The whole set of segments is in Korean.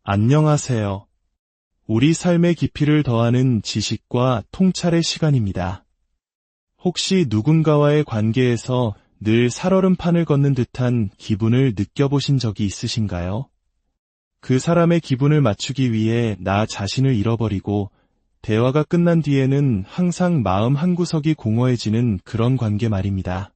안녕하세요. 우리 삶의 깊이를 더하는 지식과 통찰의 시간입니다. 혹시 누군가와의 관계에서 늘 살얼음판을 걷는 듯한 기분을 느껴보신 적이 있으신가요? 그 사람의 기분을 맞추기 위해 나 자신을 잃어버리고 대화가 끝난 뒤에는 항상 마음 한구석이 공허해지는 그런 관계 말입니다.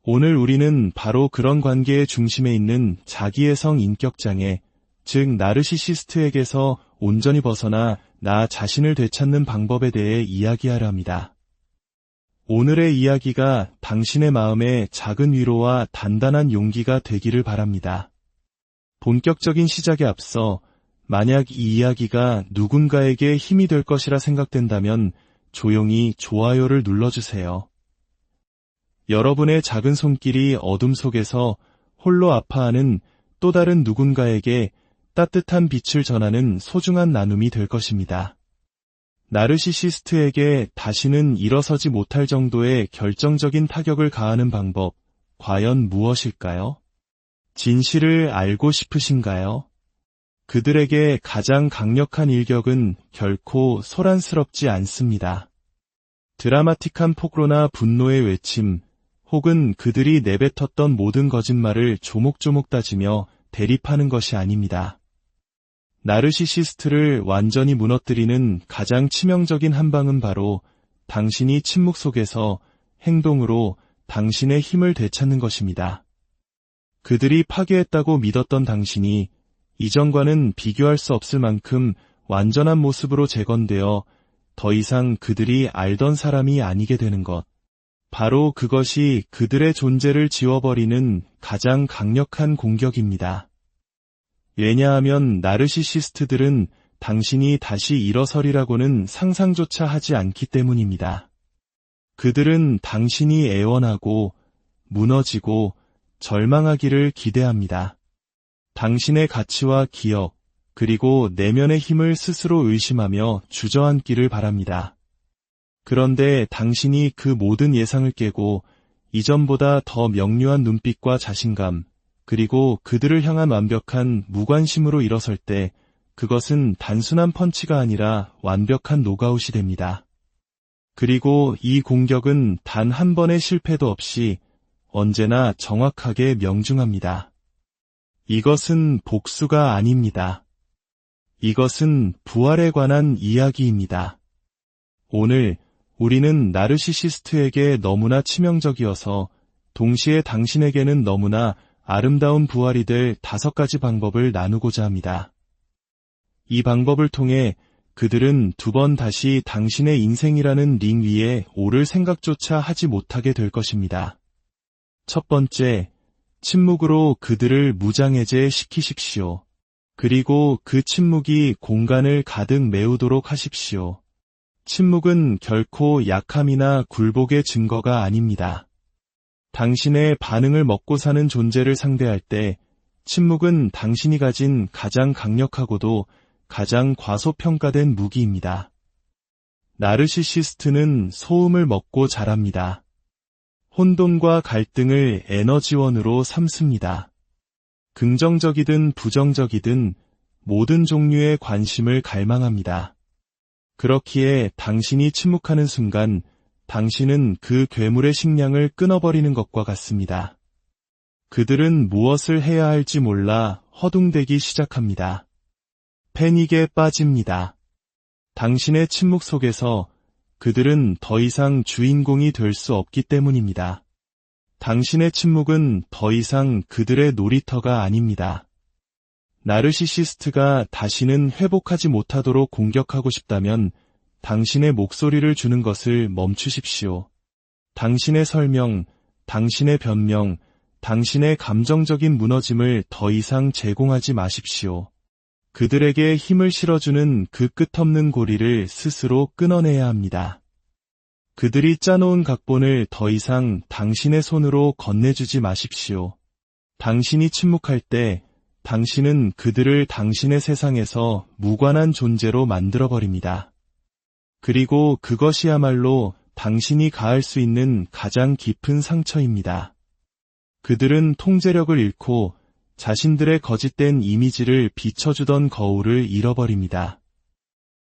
오늘 우리는 바로 그런 관계의 중심에 있는 자기애성 인격장애, 즉 나르시시스트에게서 온전히 벗어나 나 자신을 되찾는 방법에 대해 이야기하려 합니다. 오늘의 이야기가 당신의 마음에 작은 위로와 단단한 용기가 되기를 바랍니다. 본격적인 시작에 앞서 만약 이 이야기가 누군가에게 힘이 될 것이라 생각된다면 조용히 좋아요를 눌러주세요. 여러분의 작은 손길이 어둠 속에서 홀로 아파하는 또 다른 누군가에게 따뜻한 빛을 전하는 소중한 나눔이 될 것입니다. 나르시시스트에게 다시는 일어서지 못할 정도의 결정적인 타격을 가하는 방법, 과연 무엇일까요? 진실을 알고 싶으신가요? 그들에게 가장 강력한 일격은 결코 소란스럽지 않습니다. 드라마틱한 폭로나 분노의 외침, 혹은 그들이 내뱉었던 모든 거짓말을 조목조목 따지며 대립하는 것이 아닙니다. 나르시시스트를 완전히 무너뜨리는 가장 치명적인 한방은 바로 당신이 침묵 속에서 행동으로 당신의 힘을 되찾는 것입니다. 그들이 파괴했다고 믿었던 당신이 이전과는 비교할 수 없을 만큼 완전한 모습으로 재건되어 더 이상 그들이 알던 사람이 아니게 되는 것. 바로 그것이 그들의 존재를 지워버리는 가장 강력한 공격입니다. 왜냐하면 나르시시스트들은 당신이 다시 일어서리라고는 상상조차 하지 않기 때문입니다. 그들은 당신이 애원하고 무너지고 절망하기를 기대합니다. 당신의 가치와 기억, 그리고 내면의 힘을 스스로 의심하며 주저앉기를 바랍니다. 그런데 당신이 그 모든 예상을 깨고 이전보다 더 명료한 눈빛과 자신감, 그리고 그들을 향한 완벽한 무관심으로 일어설 때 그것은 단순한 펀치가 아니라 완벽한 노가웃이 됩니다. 그리고 이 공격은 단 한 번의 실패도 없이 언제나 정확하게 명중합니다. 이것은 복수가 아닙니다. 이것은 부활에 관한 이야기입니다. 오늘 우리는 나르시시스트에게 너무나 치명적이어서 동시에 당신에게는 너무나 아름다운 부활이 될 5가지 방법을 나누고자 합니다. 이 방법을 통해 그들은 2번 다시 당신의 인생이라는 링 위에 오를 생각조차 하지 못하게 될 것입니다. 첫 번째, 침묵으로 그들을 무장해제시키십시오. 그리고 그 침묵이 공간을 가득 메우도록 하십시오. 침묵은 결코 약함이나 굴복의 증거가 아닙니다. 당신의 반응을 먹고 사는 존재를 상대할 때 침묵은 당신이 가진 가장 강력하고도 가장 과소평가된 무기입니다. 나르시시스트는 소음을 먹고 자랍니다. 혼돈과 갈등을 에너지원으로 삼습니다. 긍정적이든 부정적이든 모든 종류의 관심을 갈망합니다. 그렇기에 당신이 침묵하는 순간 당신은 그 괴물의 식량을 끊어버리는 것과 같습니다. 그들은 무엇을 해야 할지 몰라 허둥대기 시작합니다. 패닉에 빠집니다. 당신의 침묵 속에서 그들은 더 이상 주인공이 될 수 없기 때문입니다. 당신의 침묵은 더 이상 그들의 놀이터가 아닙니다. 나르시시스트가 다시는 회복하지 못하도록 공격하고 싶다면 당신의 목소리를 주는 것을 멈추십시오. 당신의 설명, 당신의 변명, 당신의 감정적인 무너짐을 더 이상 제공하지 마십시오. 그들에게 힘을 실어주는 그 끝없는 고리를 스스로 끊어내야 합니다. 그들이 짜놓은 각본을 더 이상 당신의 손으로 건네주지 마십시오. 당신이 침묵할 때 당신은 그들을 당신의 세상에서 무관한 존재로 만들어버립니다. 그리고 그것이야말로 당신이 가할 수 있는 가장 깊은 상처입니다. 그들은 통제력을 잃고 자신들의 거짓된 이미지를 비춰주던 거울을 잃어버립니다.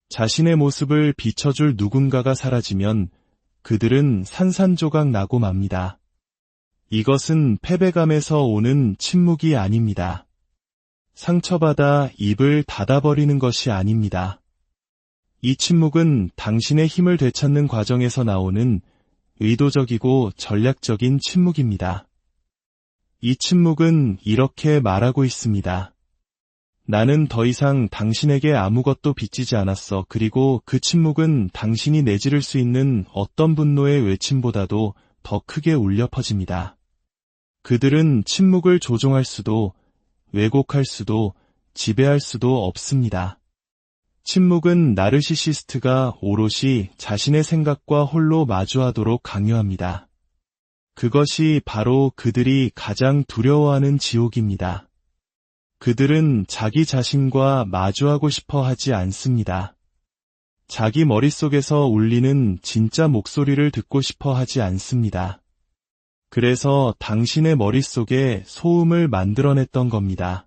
자신의 모습을 비춰줄 누군가가 사라지면 그들은 산산조각 나고 맙니다. 이것은 패배감에서 오는 침묵이 아닙니다. 상처받아 입을 닫아버리는 것이 아닙니다. 이 침묵은 당신의 힘을 되찾는 과정에서 나오는 의도적이고 전략적인 침묵입니다. 이 침묵은 이렇게 말하고 있습니다. 나는 더 이상 당신에게 아무것도 빚지지 않았어. 그리고 그 침묵은 당신이 내지를 수 있는 어떤 분노의 외침보다도 더 크게 울려 퍼집니다. 그들은 침묵을 조종할 수도, 왜곡할 수도, 지배할 수도 없습니다. 침묵은 나르시시스트가 오롯이 자신의 생각과 홀로 마주하도록 강요합니다. 그것이 바로 그들이 가장 두려워하는 지옥입니다. 그들은 자기 자신과 마주하고 싶어 하지 않습니다. 자기 머릿속에서 울리는 진짜 목소리를 듣고 싶어 하지 않습니다. 그래서 당신의 머릿속에 소음을 만들어냈던 겁니다.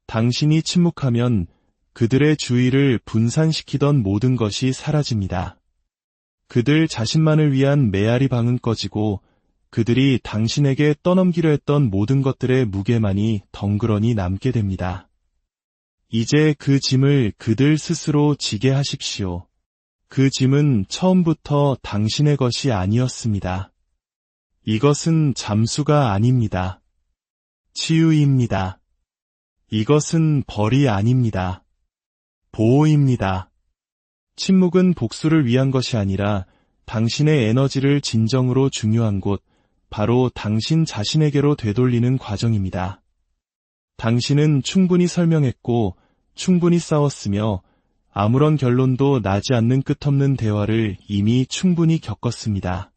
당신이 침묵하면 그들의 주의를 분산시키던 모든 것이 사라집니다. 그들 자신만을 위한 메아리 방은 꺼지고 그들이 당신에게 떠넘기려 했던 모든 것들의 무게만이 덩그러니 남게 됩니다. 이제 그 짐을 그들 스스로 지게 하십시오. 그 짐은 처음부터 당신의 것이 아니었습니다. 이것은 잠수가 아닙니다. 치유입니다. 이것은 벌이 아닙니다. 보호입니다. 침묵은 복수를 위한 것이 아니라 당신의 에너지를 진정으로 중요한 곳, 바로 당신 자신에게로 되돌리는 과정입니다. 당신은 충분히 설명했고 충분히 싸웠으며 아무런 결론도 나지 않는 끝없는 대화를 이미 충분히 겪었습니다.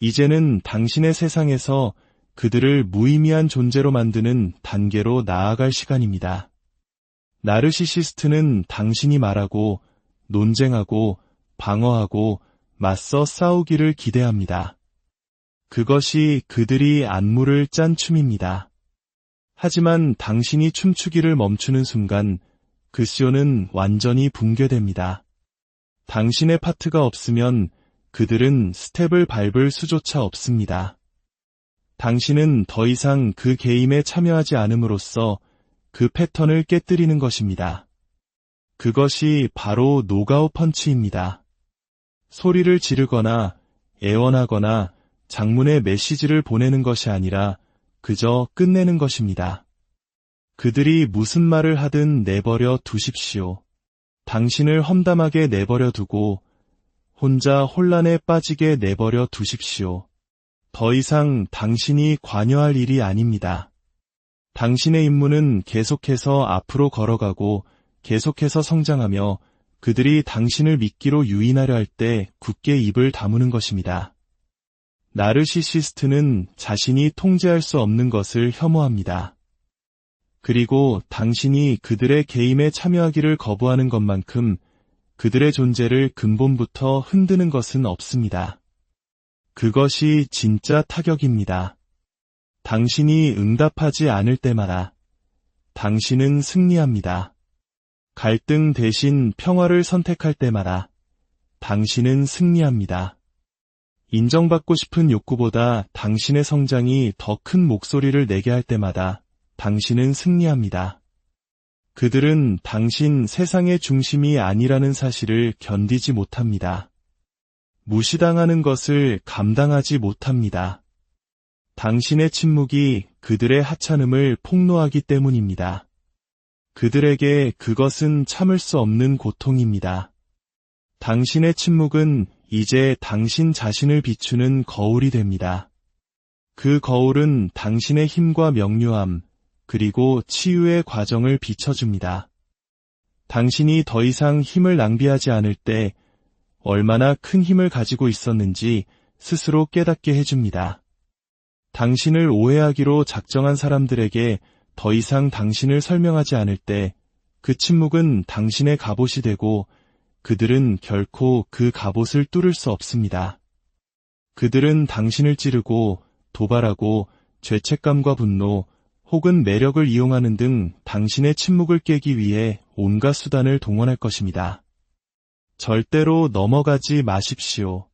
이제는 당신의 세상에서 그들을 무의미한 존재로 만드는 단계로 나아갈 시간입니다. 나르시시스트는 당신이 말하고 논쟁하고 방어하고 맞서 싸우기를 기대합니다. 그것이 그들이 안무를 짠 춤입니다. 하지만 당신이 춤추기를 멈추는 순간 그 쇼는 완전히 붕괴됩니다. 당신의 파트가 없으면 그들은 스텝을 밟을 수조차 없습니다. 당신은 더 이상 그 게임에 참여하지 않음으로써 그 패턴을 깨뜨리는 것입니다. 그것이 바로 노가웃 펀치입니다. 소리를 지르거나 애원하거나 장문의 메시지를 보내는 것이 아니라 그저 끝내는 것입니다. 그들이 무슨 말을 하든 내버려 두십시오. 당신을 험담하게 내버려 두고 혼자 혼란에 빠지게 내버려 두십시오. 더 이상 당신이 관여할 일이 아닙니다. 당신의 임무는 계속해서 앞으로 걸어가고 계속해서 성장하며 그들이 당신을 미끼로 유인하려 할 때 굳게 입을 다무는 것입니다. 나르시시스트는 자신이 통제할 수 없는 것을 혐오합니다. 그리고 당신이 그들의 게임에 참여하기를 거부하는 것만큼 그들의 존재를 근본부터 흔드는 것은 없습니다. 그것이 진짜 타격입니다. 당신이 응답하지 않을 때마다 당신은 승리합니다. 갈등 대신 평화를 선택할 때마다 당신은 승리합니다. 인정받고 싶은 욕구보다 당신의 성장이 더 큰 목소리를 내게 할 때마다 당신은 승리합니다. 그들은 당신 세상의 중심이 아니라는 사실을 견디지 못합니다. 무시당하는 것을 감당하지 못합니다. 당신의 침묵이 그들의 하찮음을 폭로하기 때문입니다. 그들에게 그것은 참을 수 없는 고통입니다. 당신의 침묵은 이제 당신 자신을 비추는 거울이 됩니다. 그 거울은 당신의 힘과 명료함, 그리고 치유의 과정을 비춰줍니다. 당신이 더 이상 힘을 낭비하지 않을 때 얼마나 큰 힘을 가지고 있었는지 스스로 깨닫게 해줍니다. 당신을 오해하기로 작정한 사람들에게 더 이상 당신을 설명하지 않을 때 그 침묵은 당신의 갑옷이 되고 그들은 결코 그 갑옷을 뚫을 수 없습니다. 그들은 당신을 찌르고 도발하고 죄책감과 분노 혹은 매력을 이용하는 등 당신의 침묵을 깨기 위해 온갖 수단을 동원할 것입니다. 절대로 넘어가지 마십시오.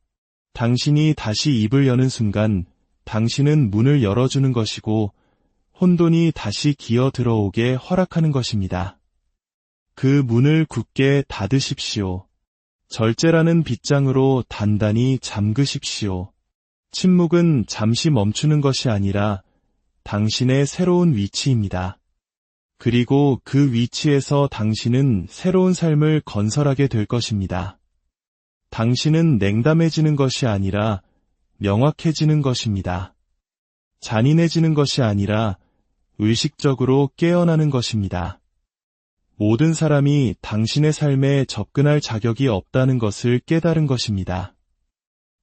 당신이 다시 입을 여는 순간 당신은 문을 열어주는 것이고 혼돈이 다시 기어 들어오게 허락하는 것입니다. 그 문을 굳게 닫으십시오. 절제라는 빗장으로 단단히 잠그십시오. 침묵은 잠시 멈추는 것이 아니라 당신의 새로운 위치입니다. 그리고 그 위치에서 당신은 새로운 삶을 건설하게 될 것입니다. 당신은 냉담해지는 것이 아니라 명확해지는 것입니다. 잔인해지는 것이 아니라 의식적으로 깨어나는 것입니다. 모든 사람이 당신의 삶에 접근할 자격이 없다는 것을 깨달은 것입니다.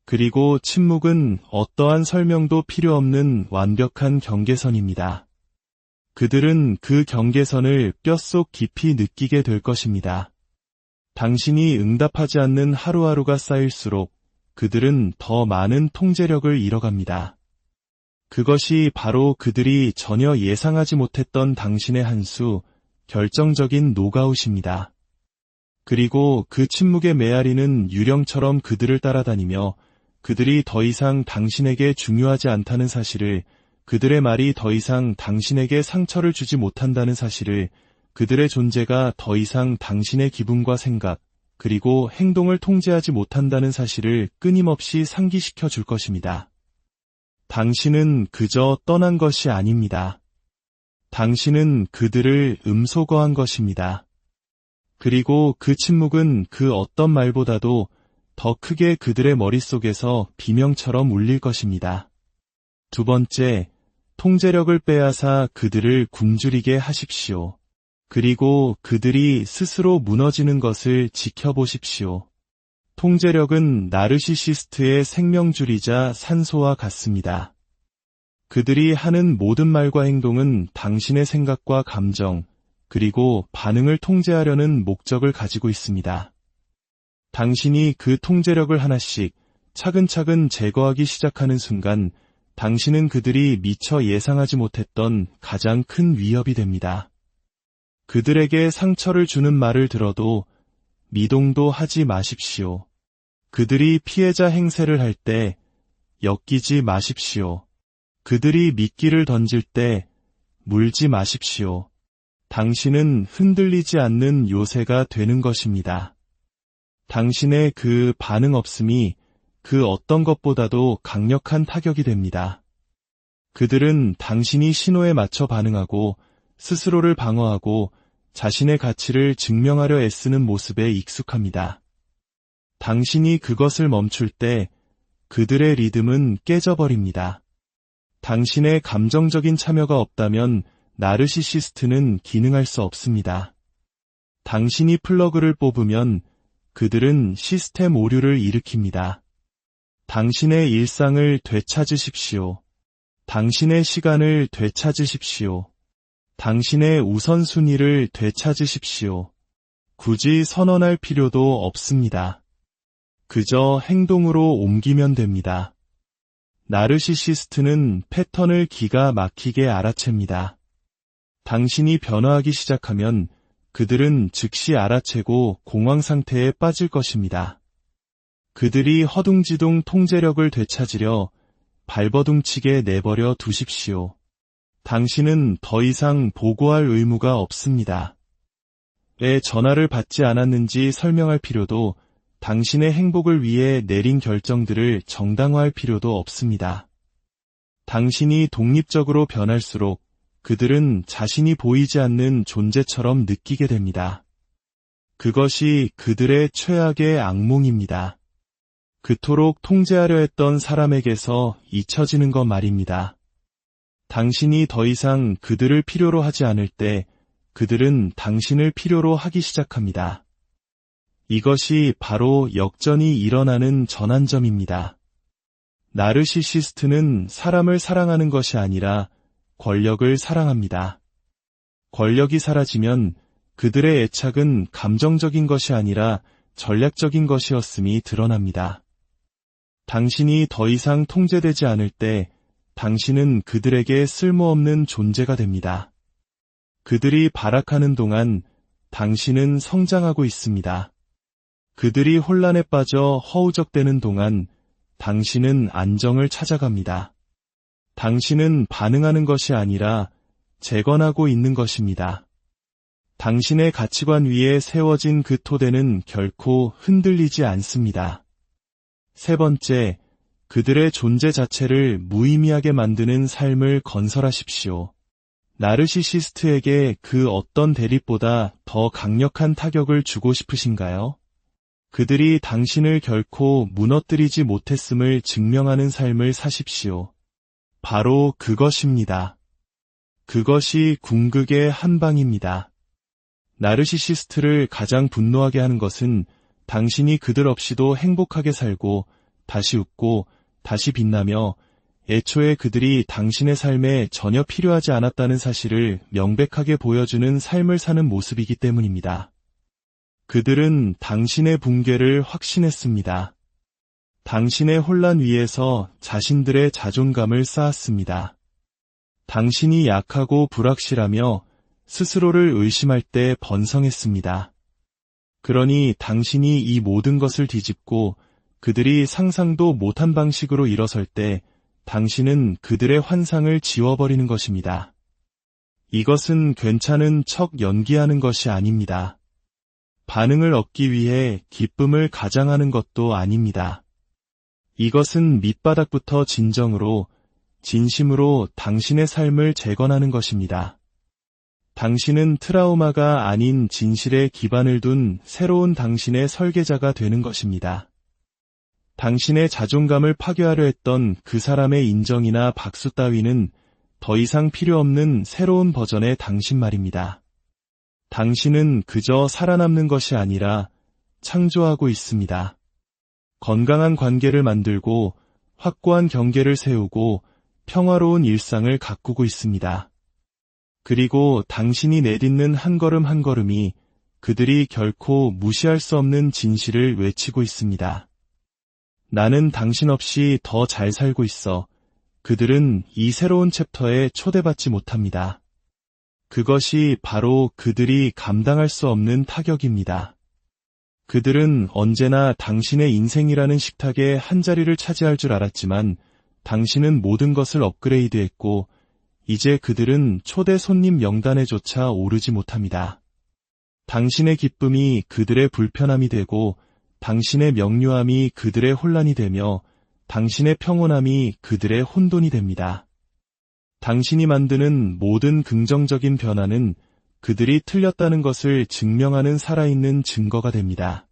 그리고 침묵은 어떠한 설명도 필요 없는 완벽한 경계선입니다. 그들은 그 경계선을 뼛속 깊이 느끼게 될 것입니다. 당신이 응답하지 않는 하루하루가 쌓일수록 그들은 더 많은 통제력을 잃어갑니다. 그것이 바로 그들이 전혀 예상하지 못했던 당신의 한 수, 결정적인 노가웃입니다. 그리고 그 침묵의 메아리는 유령처럼 그들을 따라다니며 그들이 더 이상 당신에게 중요하지 않다는 사실을, 그들의 말이 더 이상 당신에게 상처를 주지 못한다는 사실을, 그들의 존재가 더 이상 당신의 기분과 생각, 그리고 행동을 통제하지 못한다는 사실을 끊임없이 상기시켜 줄 것입니다. 당신은 그저 떠난 것이 아닙니다. 당신은 그들을 음소거한 것입니다. 그리고 그 침묵은 그 어떤 말보다도 더 크게 그들의 머릿속에서 비명처럼 울릴 것입니다. 두 번째, 통제력을 빼앗아 그들을 굶주리게 하십시오. 그리고 그들이 스스로 무너지는 것을 지켜보십시오. 통제력은 나르시시스트의 생명줄이자 산소와 같습니다. 그들이 하는 모든 말과 행동은 당신의 생각과 감정, 그리고 반응을 통제하려는 목적을 가지고 있습니다. 당신이 그 통제력을 하나씩 차근차근 제거하기 시작하는 순간 당신은 그들이 미처 예상하지 못했던 가장 큰 위협이 됩니다. 그들에게 상처를 주는 말을 들어도 미동도 하지 마십시오. 그들이 피해자 행세를 할 때 엮이지 마십시오. 그들이 미끼를 던질 때 물지 마십시오. 당신은 흔들리지 않는 요새가 되는 것입니다. 당신의 그 반응 없음이 그 어떤 것보다도 강력한 타격이 됩니다. 그들은 당신이 신호에 맞춰 반응하고 스스로를 방어하고 자신의 가치를 증명하려 애쓰는 모습에 익숙합니다. 당신이 그것을 멈출 때 그들의 리듬은 깨져버립니다. 당신의 감정적인 참여가 없다면 나르시시스트는 기능할 수 없습니다. 당신이 플러그를 뽑으면 그들은 시스템 오류를 일으킵니다. 당신의 일상을 되찾으십시오. 당신의 시간을 되찾으십시오. 당신의 우선순위를 되찾으십시오. 굳이 선언할 필요도 없습니다. 그저 행동으로 옮기면 됩니다. 나르시시스트는 패턴을 기가 막히게 알아챕니다. 당신이 변화하기 시작하면 그들은 즉시 알아채고 공황 상태에 빠질 것입니다. 그들이 허둥지둥 통제력을 되찾으려 발버둥치게 내버려 두십시오. 당신은 더 이상 보고할 의무가 없습니다. 왜 전화를 받지 않았는지 설명할 필요도, 당신의 행복을 위해 내린 결정들을 정당화할 필요도 없습니다. 당신이 독립적으로 변할수록 그들은 자신이 보이지 않는 존재처럼 느끼게 됩니다. 그것이 그들의 최악의 악몽입니다. 그토록 통제하려 했던 사람에게서 잊혀지는 것 말입니다. 당신이 더 이상 그들을 필요로 하지 않을 때 그들은 당신을 필요로 하기 시작합니다. 이것이 바로 역전이 일어나는 전환점입니다. 나르시시스트는 사람을 사랑하는 것이 아니라 권력을 사랑합니다. 권력이 사라지면 그들의 애착은 감정적인 것이 아니라 전략적인 것이었음이 드러납니다. 당신이 더 이상 통제되지 않을 때 당신은 그들에게 쓸모없는 존재가 됩니다. 그들이 발악하는 동안 당신은 성장하고 있습니다. 그들이 혼란에 빠져 허우적대는 동안 당신은 안정을 찾아갑니다. 당신은 반응하는 것이 아니라 재건하고 있는 것입니다. 당신의 가치관 위에 세워진 그 토대는 결코 흔들리지 않습니다. 세 번째, 그들의 존재 자체를 무의미하게 만드는 삶을 건설하십시오. 나르시시스트에게 그 어떤 대립보다 더 강력한 타격을 주고 싶으신가요? 그들이 당신을 결코 무너뜨리지 못했음을 증명하는 삶을 사십시오. 바로 그것입니다. 그것이 궁극의 한방입니다. 나르시시스트를 가장 분노하게 하는 것은 당신이 그들 없이도 행복하게 살고 다시 웃고 다시 빛나며 애초에 그들이 당신의 삶에 전혀 필요하지 않았다는 사실을 명백하게 보여주는 삶을 사는 모습이기 때문입니다. 그들은 당신의 붕괴를 확신했습니다. 당신의 혼란 위에서 자신들의 자존감을 쌓았습니다. 당신이 약하고 불확실하며 스스로를 의심할 때 번성했습니다. 그러니 당신이 이 모든 것을 뒤집고 그들이 상상도 못한 방식으로 일어설 때 당신은 그들의 환상을 지워버리는 것입니다. 이것은 괜찮은 척 연기하는 것이 아닙니다. 반응을 얻기 위해 기쁨을 가장하는 것도 아닙니다. 이것은 밑바닥부터 진심으로 당신의 삶을 재건하는 것입니다. 당신은 트라우마가 아닌 진실에 기반을 둔 새로운 당신의 설계자가 되는 것입니다. 당신의 자존감을 파괴하려 했던 그 사람의 인정이나 박수 따위는 더 이상 필요 없는 새로운 버전의 당신 말입니다. 당신은 그저 살아남는 것이 아니라 창조하고 있습니다. 건강한 관계를 만들고 확고한 경계를 세우고 평화로운 일상을 가꾸고 있습니다. 그리고 당신이 내딛는 한 걸음 한 걸음이 그들이 결코 무시할 수 없는 진실을 외치고 있습니다. 나는 당신 없이 더 잘 살고 있어. 그들은 이 새로운 챕터에 초대받지 못합니다. 그것이 바로 그들이 감당할 수 없는 타격입니다. 그들은 언제나 당신의 인생이라는 식탁의 한 자리를 차지할 줄 알았지만 당신은 모든 것을 업그레이드했고 이제 그들은 초대 손님 명단에조차 오르지 못합니다. 당신의 기쁨이 그들의 불편함이 되고 당신의 명료함이 그들의 혼란이 되며 당신의 평온함이 그들의 혼돈이 됩니다. 당신이 만드는 모든 긍정적인 변화는 그들이 틀렸다는 것을 증명하는 살아있는 증거가 됩니다.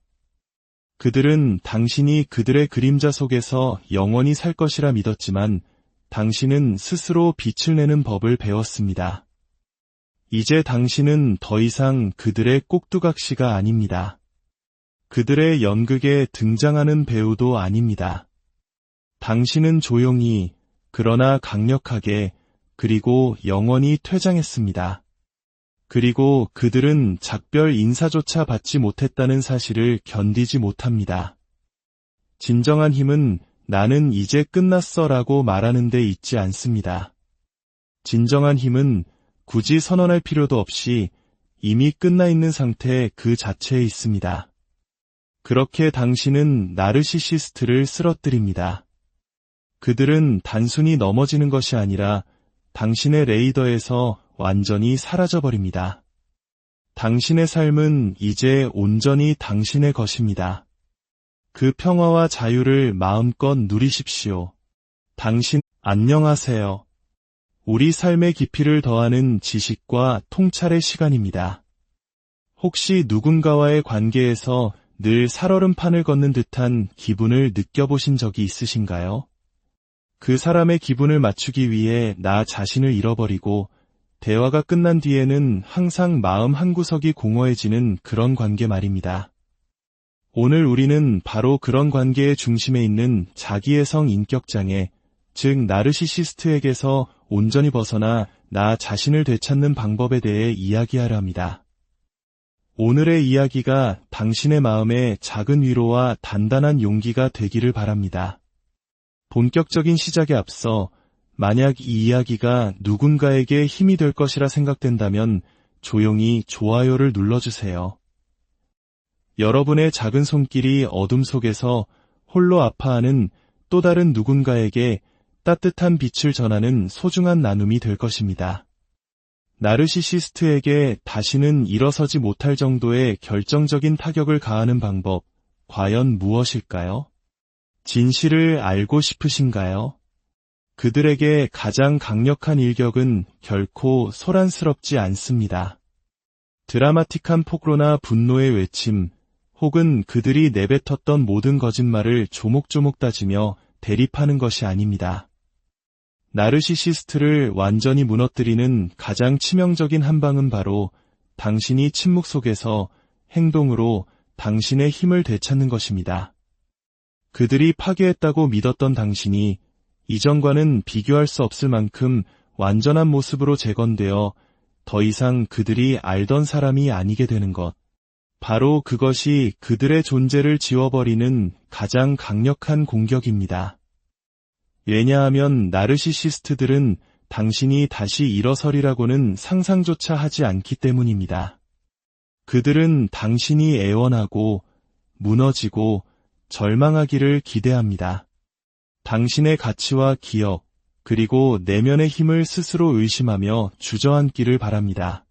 그들은 당신이 그들의 그림자 속에서 영원히 살 것이라 믿었지만 당신은 스스로 빛을 내는 법을 배웠습니다. 이제 당신은 더 이상 그들의 꼭두각시가 아닙니다. 그들의 연극에 등장하는 배우도 아닙니다. 당신은 조용히, 그러나 강력하게, 그리고 영원히 퇴장했습니다. 그리고 그들은 작별 인사조차 받지 못했다는 사실을 견디지 못합니다. 진정한 힘은 나는 이제 끝났어 라고 말하는 데 있지 않습니다. 진정한 힘은 굳이 선언할 필요도 없이 이미 끝나 있는 상태 그 자체에 있습니다. 그렇게 당신은 나르시시스트를 쓰러뜨립니다. 그들은 단순히 넘어지는 것이 아니라 당신의 레이더에서 완전히 사라져버립니다. 당신의 삶은 이제 온전히 당신의 것입니다. 그 평화와 자유를 마음껏 누리십시오. 안녕하세요. 우리 삶의 깊이를 더하는 지식과 통찰의 시간입니다. 혹시 누군가와의 관계에서 늘 살얼음판을 걷는 듯한 기분을 느껴보신 적이 있으신가요? 그 사람의 기분을 맞추기 위해 나 자신을 잃어버리고 대화가 끝난 뒤에는 항상 마음 한구석이 공허해지는 그런 관계 말입니다. 오늘 우리는 바로 그런 관계의 중심에 있는 자기애성 인격장애, 즉 나르시시스트에게서 온전히 벗어나 나 자신을 되찾는 방법에 대해 이야기하려 합니다. 오늘의 이야기가 당신의 마음에 작은 위로와 단단한 용기가 되기를 바랍니다. 본격적인 시작에 앞서 만약 이 이야기가 누군가에게 힘이 될 것이라 생각된다면 조용히 좋아요를 눌러주세요. 여러분의 작은 손길이 어둠 속에서 홀로 아파하는 또 다른 누군가에게 따뜻한 빛을 전하는 소중한 나눔이 될 것입니다. 나르시시스트에게 다시는 일어서지 못할 정도의 결정적인 타격을 가하는 방법, 과연 무엇일까요? 진실을 알고 싶으신가요? 그들에게 가장 강력한 일격은 결코 소란스럽지 않습니다. 드라마틱한 폭로나 분노의 외침, 혹은 그들이 내뱉었던 모든 거짓말을 조목조목 따지며 대립하는 것이 아닙니다. 나르시시스트를 완전히 무너뜨리는 가장 치명적인 한방은 바로 당신이 침묵 속에서 행동으로 당신의 힘을 되찾는 것입니다. 그들이 파괴했다고 믿었던 당신이 이전과는 비교할 수 없을 만큼 완전한 모습으로 재건되어 더 이상 그들이 알던 사람이 아니게 되는 것. 바로 그것이 그들의 존재를 지워버리는 가장 강력한 공격입니다. 왜냐하면 나르시시스트들은 당신이 다시 일어서리라고는 상상조차 하지 않기 때문입니다. 그들은 당신이 애원하고 무너지고 절망하기를 기대합니다. 당신의 가치와 기억, 그리고 내면의 힘을 스스로 의심하며 주저앉기를 바랍니다.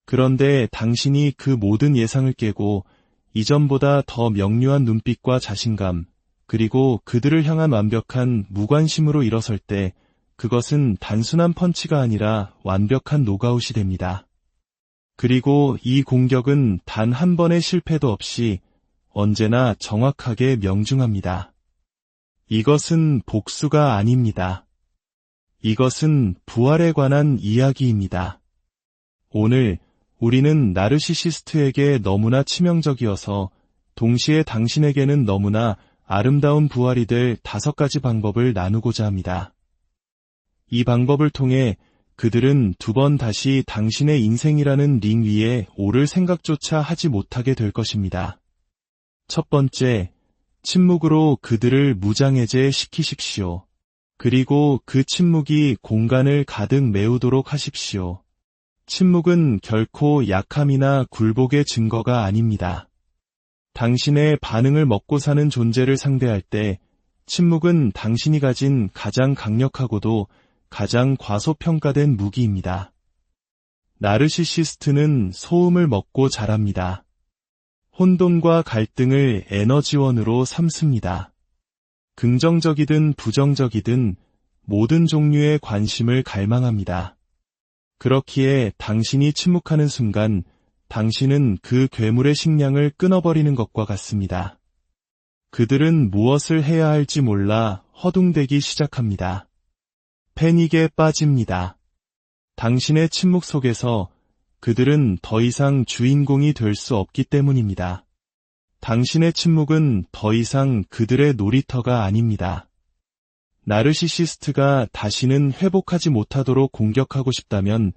그런데 당신이 그 모든 예상을 깨고 이전보다 더 명료한 눈빛과 자신감, 그리고 그들을 향한 완벽한 무관심으로 일어설 때 그것은 단순한 펀치가 아니라 완벽한 노가웃이 됩니다. 그리고 이 공격은 단 한 번의 실패도 없이 언제나 정확하게 명중합니다. 이것은 복수가 아닙니다. 이것은 부활에 관한 이야기입니다. 오늘 우리는 나르시시스트에게 너무나 치명적이어서 동시에 당신에게는 너무나 아름다운 부활이 될 5가지 방법을 나누고자 합니다. 이 방법을 통해 그들은 2번 다시 당신의 인생이라는 링 위에 오를 생각조차 하지 못하게 될 것입니다. 첫 번째, 침묵으로 그들을 무장해제시키십시오. 그리고 그 침묵이 공간을 가득 메우도록 하십시오. 침묵은 결코 약함이나 굴복의 증거가 아닙니다. 당신의 반응을 먹고 사는 존재를 상대할 때 침묵은 당신이 가진 가장 강력하고도 가장 과소평가된 무기입니다. 나르시시스트는 소음을 먹고 자랍니다. 혼돈과 갈등을 에너지원으로 삼습니다. 긍정적이든 부정적이든 모든 종류의 관심을 갈망합니다. 그렇기에 당신이 침묵하는 순간 당신은 그 괴물의 식량을 끊어버리는 것과 같습니다. 그들은 무엇을 해야 할지 몰라 허둥대기 시작합니다. 패닉에 빠집니다. 당신의 침묵 속에서 그들은 더 이상 주인공이 될 수 없기 때문입니다. 당신의 침묵은 더 이상 그들의 놀이터가 아닙니다. 나르시시스트가 다시는 회복하지 못하도록 공격하고 싶다면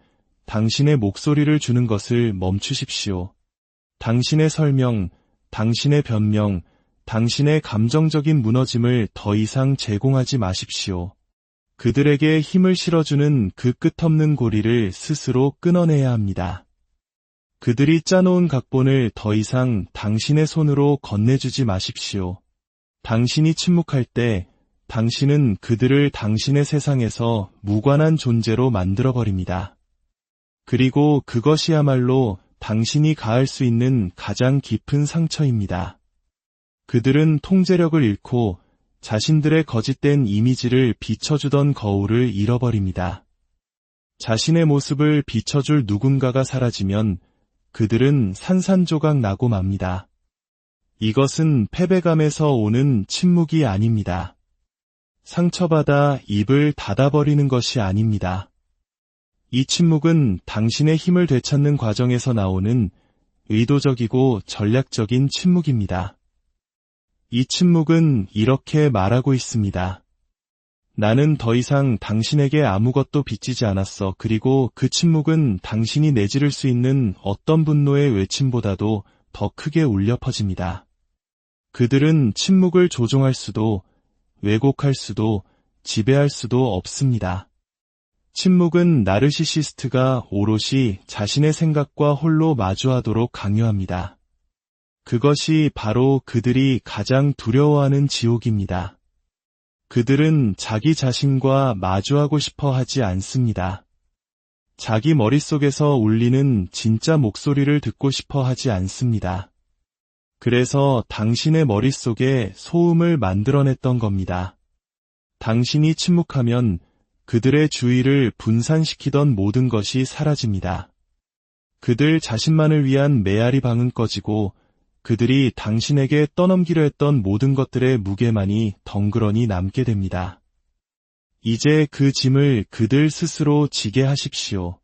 당신의 목소리를 주는 것을 멈추십시오. 당신의 설명, 당신의 변명, 당신의 감정적인 무너짐을 더 이상 제공하지 마십시오. 그들에게 힘을 실어주는 그 끝없는 고리를 스스로 끊어내야 합니다. 그들이 짜놓은 각본을 더 이상 당신의 손으로 건네주지 마십시오. 당신이 침묵할 때 당신은 그들을 당신의 세상에서 무관한 존재로 만들어버립니다. 그리고 그것이야말로 당신이 가할 수 있는 가장 깊은 상처입니다. 그들은 통제력을 잃고 자신들의 거짓된 이미지를 비춰주던 거울을 잃어버립니다. 자신의 모습을 비춰줄 누군가가 사라지면 그들은 산산조각 나고 맙니다. 이것은 패배감에서 오는 침묵이 아닙니다. 상처받아 입을 닫아버리는 것이 아닙니다. 이 침묵은 당신의 힘을 되찾는 과정에서 나오는 의도적이고 전략적인 침묵입니다. 이 침묵은 이렇게 말하고 있습니다. 나는 더 이상 당신에게 아무것도 빚지지 않았어. 그리고 그 침묵은 당신이 내지를 수 있는 어떤 분노의 외침보다도 더 크게 울려 퍼집니다. 그들은 침묵을 조종할 수도, 왜곡할 수도, 지배할 수도 없습니다. 침묵은 나르시시스트가 오롯이 자신의 생각과 홀로 마주하도록 강요합니다. 그것이 바로 그들이 가장 두려워하는 지옥입니다. 그들은 자기 자신과 마주하고 싶어 하지 않습니다. 자기 머릿속에서 울리는 진짜 목소리를 듣고 싶어 하지 않습니다. 그래서 당신의 머릿속에 소음을 만들어냈던 겁니다. 당신이 침묵하면 그들의 주의를 분산시키던 모든 것이 사라집니다. 그들 자신만을 위한 메아리 방은 꺼지고 그들이 당신에게 떠넘기려 했던 모든 것들의 무게만이 덩그러니 남게 됩니다. 이제 그 짐을 그들 스스로 지게 하십시오.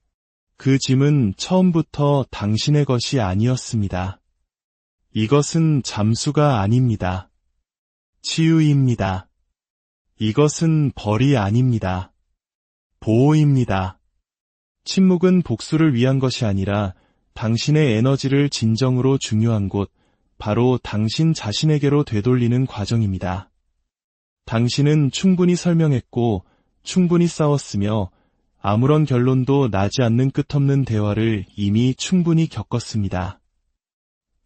그 짐은 처음부터 당신의 것이 아니었습니다. 이것은 잠수가 아닙니다. 치유입니다. 이것은 벌이 아닙니다. 보호입니다. 침묵은 복수를 위한 것이 아니라 당신의 에너지를 진정으로 중요한 곳, 바로 당신 자신에게로 되돌리는 과정입니다. 당신은 충분히 설명했고 충분히 싸웠으며 아무런 결론도 나지 않는 끝없는 대화를 이미 충분히 겪었습니다.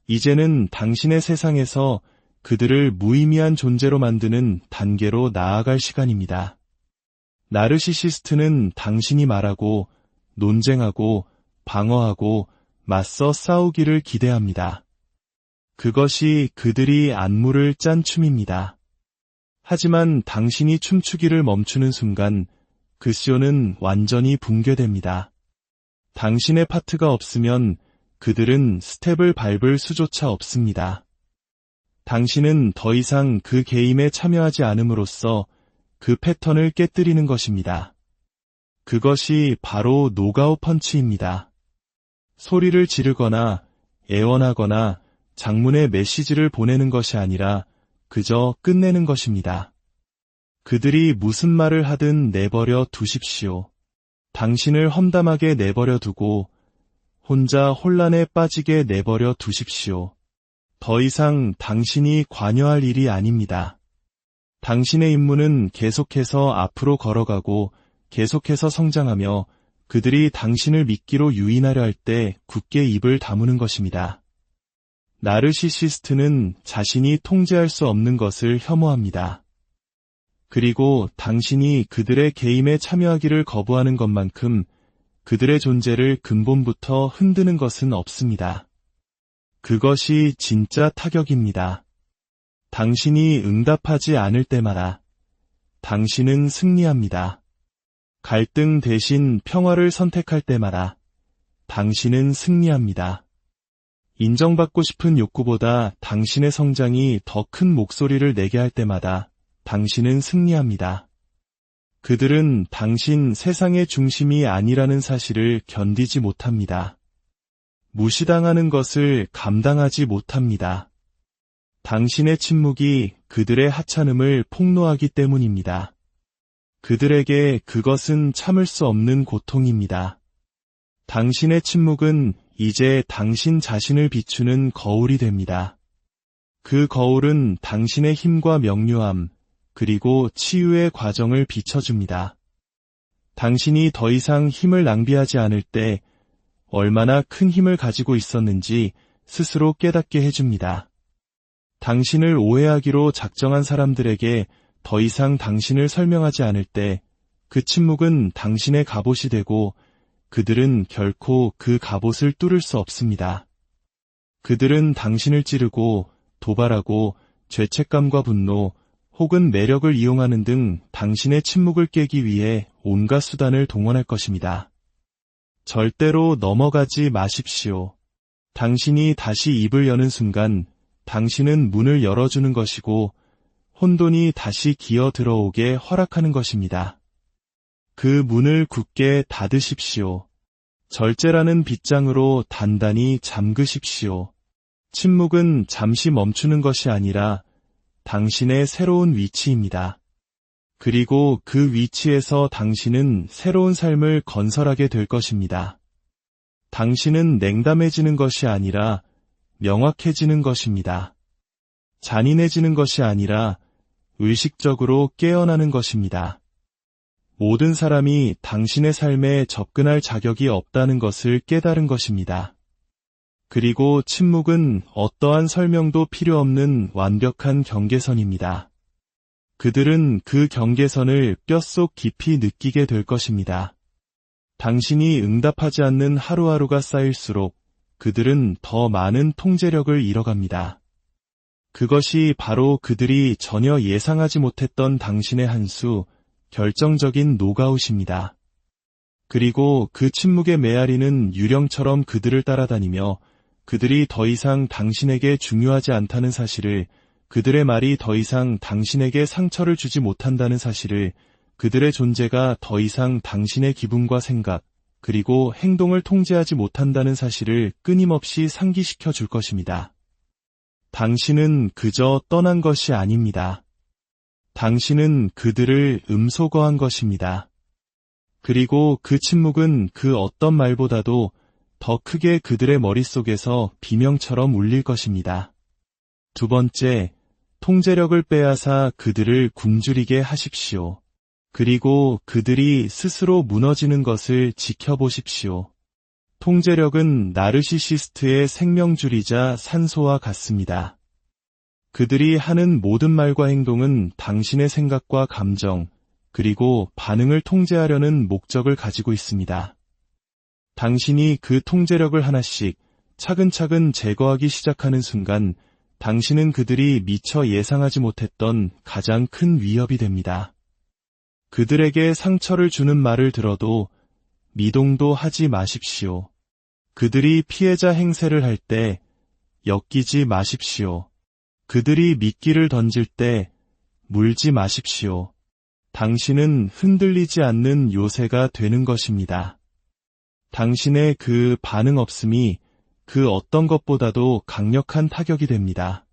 이제는 당신의 세상에서 그들을 무의미한 존재로 만드는 단계로 나아갈 시간입니다. 나르시시스트는 당신이 말하고 논쟁하고 방어하고 맞서 싸우기를 기대합니다. 그것이 그들이 안무를 짠 춤입니다. 하지만 당신이 춤추기를 멈추는 순간 그 쇼는 완전히 붕괴됩니다. 당신의 파트가 없으면 그들은 스텝을 밟을 수조차 없습니다. 당신은 더 이상 그 게임에 참여하지 않음으로써 그 패턴을 깨뜨리는 것입니다. 그것이 바로 노가웃 펀치입니다. 소리를 지르거나 애원하거나 장문의 메시지를 보내는 것이 아니라 그저 끝내는 것입니다. 그들이 무슨 말을 하든 내버려 두십시오. 당신을 험담하게 내버려 두고 혼자 혼란에 빠지게 내버려 두십시오. 더 이상 당신이 관여할 일이 아닙니다. 당신의 임무는 계속해서 앞으로 걸어가고 계속해서 성장하며 그들이 당신을 미끼로 유인하려 할 때 굳게 입을 다무는 것입니다. 나르시시스트는 자신이 통제할 수 없는 것을 혐오합니다. 그리고 당신이 그들의 게임에 참여하기를 거부하는 것만큼 그들의 존재를 근본부터 흔드는 것은 없습니다. 그것이 진짜 타격입니다. 당신이 응답하지 않을 때마다 당신은 승리합니다. 갈등 대신 평화를 선택할 때마다 당신은 승리합니다. 인정받고 싶은 욕구보다 당신의 성장이 더 큰 목소리를 내게 할 때마다 당신은 승리합니다. 그들은 당신 세상의 중심이 아니라는 사실을 견디지 못합니다. 무시당하는 것을 감당하지 못합니다. 당신의 침묵이 그들의 하찮음을 폭로하기 때문입니다. 그들에게 그것은 참을 수 없는 고통입니다. 당신의 침묵은 이제 당신 자신을 비추는 거울이 됩니다. 그 거울은 당신의 힘과 명료함, 그리고 치유의 과정을 비춰줍니다. 당신이 더 이상 힘을 낭비하지 않을 때 얼마나 큰 힘을 가지고 있었는지 스스로 깨닫게 해줍니다. 당신을 오해하기로 작정한 사람들에게 더 이상 당신을 설명하지 않을 때 그 침묵은 당신의 갑옷이 되고 그들은 결코 그 갑옷을 뚫을 수 없습니다. 그들은 당신을 찌르고 도발하고 죄책감과 분노 혹은 매력을 이용하는 등 당신의 침묵을 깨기 위해 온갖 수단을 동원할 것입니다. 절대로 넘어가지 마십시오. 당신이 다시 입을 여는 순간 당신은 문을 열어주는 것이고 혼돈이 다시 기어 들어오게 허락하는 것입니다. 그 문을 굳게 닫으십시오. 절제라는 빗장으로 단단히 잠그십시오. 침묵은 잠시 멈추는 것이 아니라 당신의 새로운 위치입니다. 그리고 그 위치에서 당신은 새로운 삶을 건설하게 될 것입니다. 당신은 냉담해지는 것이 아니라 명확해지는 것입니다. 잔인해지는 것이 아니라 의식적으로 깨어나는 것입니다. 모든 사람이 당신의 삶에 접근할 자격이 없다는 것을 깨달은 것입니다. 그리고 침묵은 어떠한 설명도 필요 없는 완벽한 경계선입니다. 그들은 그 경계선을 뼛속 깊이 느끼게 될 것입니다. 당신이 응답하지 않는 하루하루가 쌓일수록 그들은 더 많은 통제력을 잃어갑니다. 그것이 바로 그들이 전혀 예상하지 못했던 당신의 한 수, 결정적인 노가웃입니다. 그리고 그 침묵의 메아리는 유령처럼 그들을 따라다니며 그들이 더 이상 당신에게 중요하지 않다는 사실을, 그들의 말이 더 이상 당신에게 상처를 주지 못한다는 사실을, 그들의 존재가 더 이상 당신의 기분과 생각, 그리고 행동을 통제하지 못한다는 사실을 끊임없이 상기시켜 줄 것입니다. 당신은 그저 떠난 것이 아닙니다. 당신은 그들을 음소거한 것입니다. 그리고 그 침묵은 그 어떤 말보다도 더 크게 그들의 머릿속에서 비명처럼 울릴 것입니다. 두 번째, 통제력을 빼앗아 그들을 굶주리게 하십시오. 그리고 그들이 스스로 무너지는 것을 지켜보십시오. 통제력은 나르시시스트의 생명줄이자 산소와 같습니다. 그들이 하는 모든 말과 행동은 당신의 생각과 감정, 그리고 반응을 통제하려는 목적을 가지고 있습니다. 당신이 그 통제력을 하나씩 차근차근 제거하기 시작하는 순간 당신은 그들이 미처 예상하지 못했던 가장 큰 위협이 됩니다. 그들에게 상처를 주는 말을 들어도 미동도 하지 마십시오. 그들이 피해자 행세를 할 때 엮이지 마십시오. 그들이 미끼를 던질 때 물지 마십시오. 당신은 흔들리지 않는 요새가 되는 것입니다. 당신의 그 반응 없음이 그 어떤 것보다도 강력한 타격이 됩니다.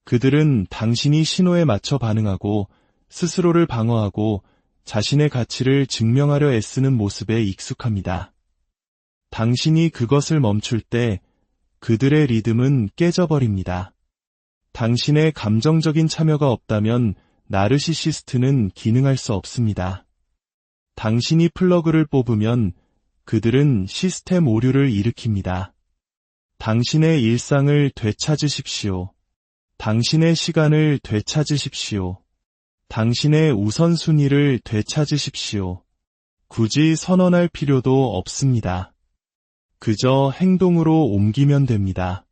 그들은 당신이 신호에 맞춰 반응하고 스스로를 방어하고 자신의 가치를 증명하려 애쓰는 모습에 익숙합니다. 당신이 그것을 멈출 때 그들의 리듬은 깨져버립니다. 당신의 감정적인 참여가 없다면 나르시시스트는 기능할 수 없습니다. 당신이 플러그를 뽑으면 그들은 시스템 오류를 일으킵니다. 당신의 일상을 되찾으십시오. 당신의 시간을 되찾으십시오. 당신의 우선순위를 되찾으십시오. 굳이 선언할 필요도 없습니다. 그저 행동으로 옮기면 됩니다.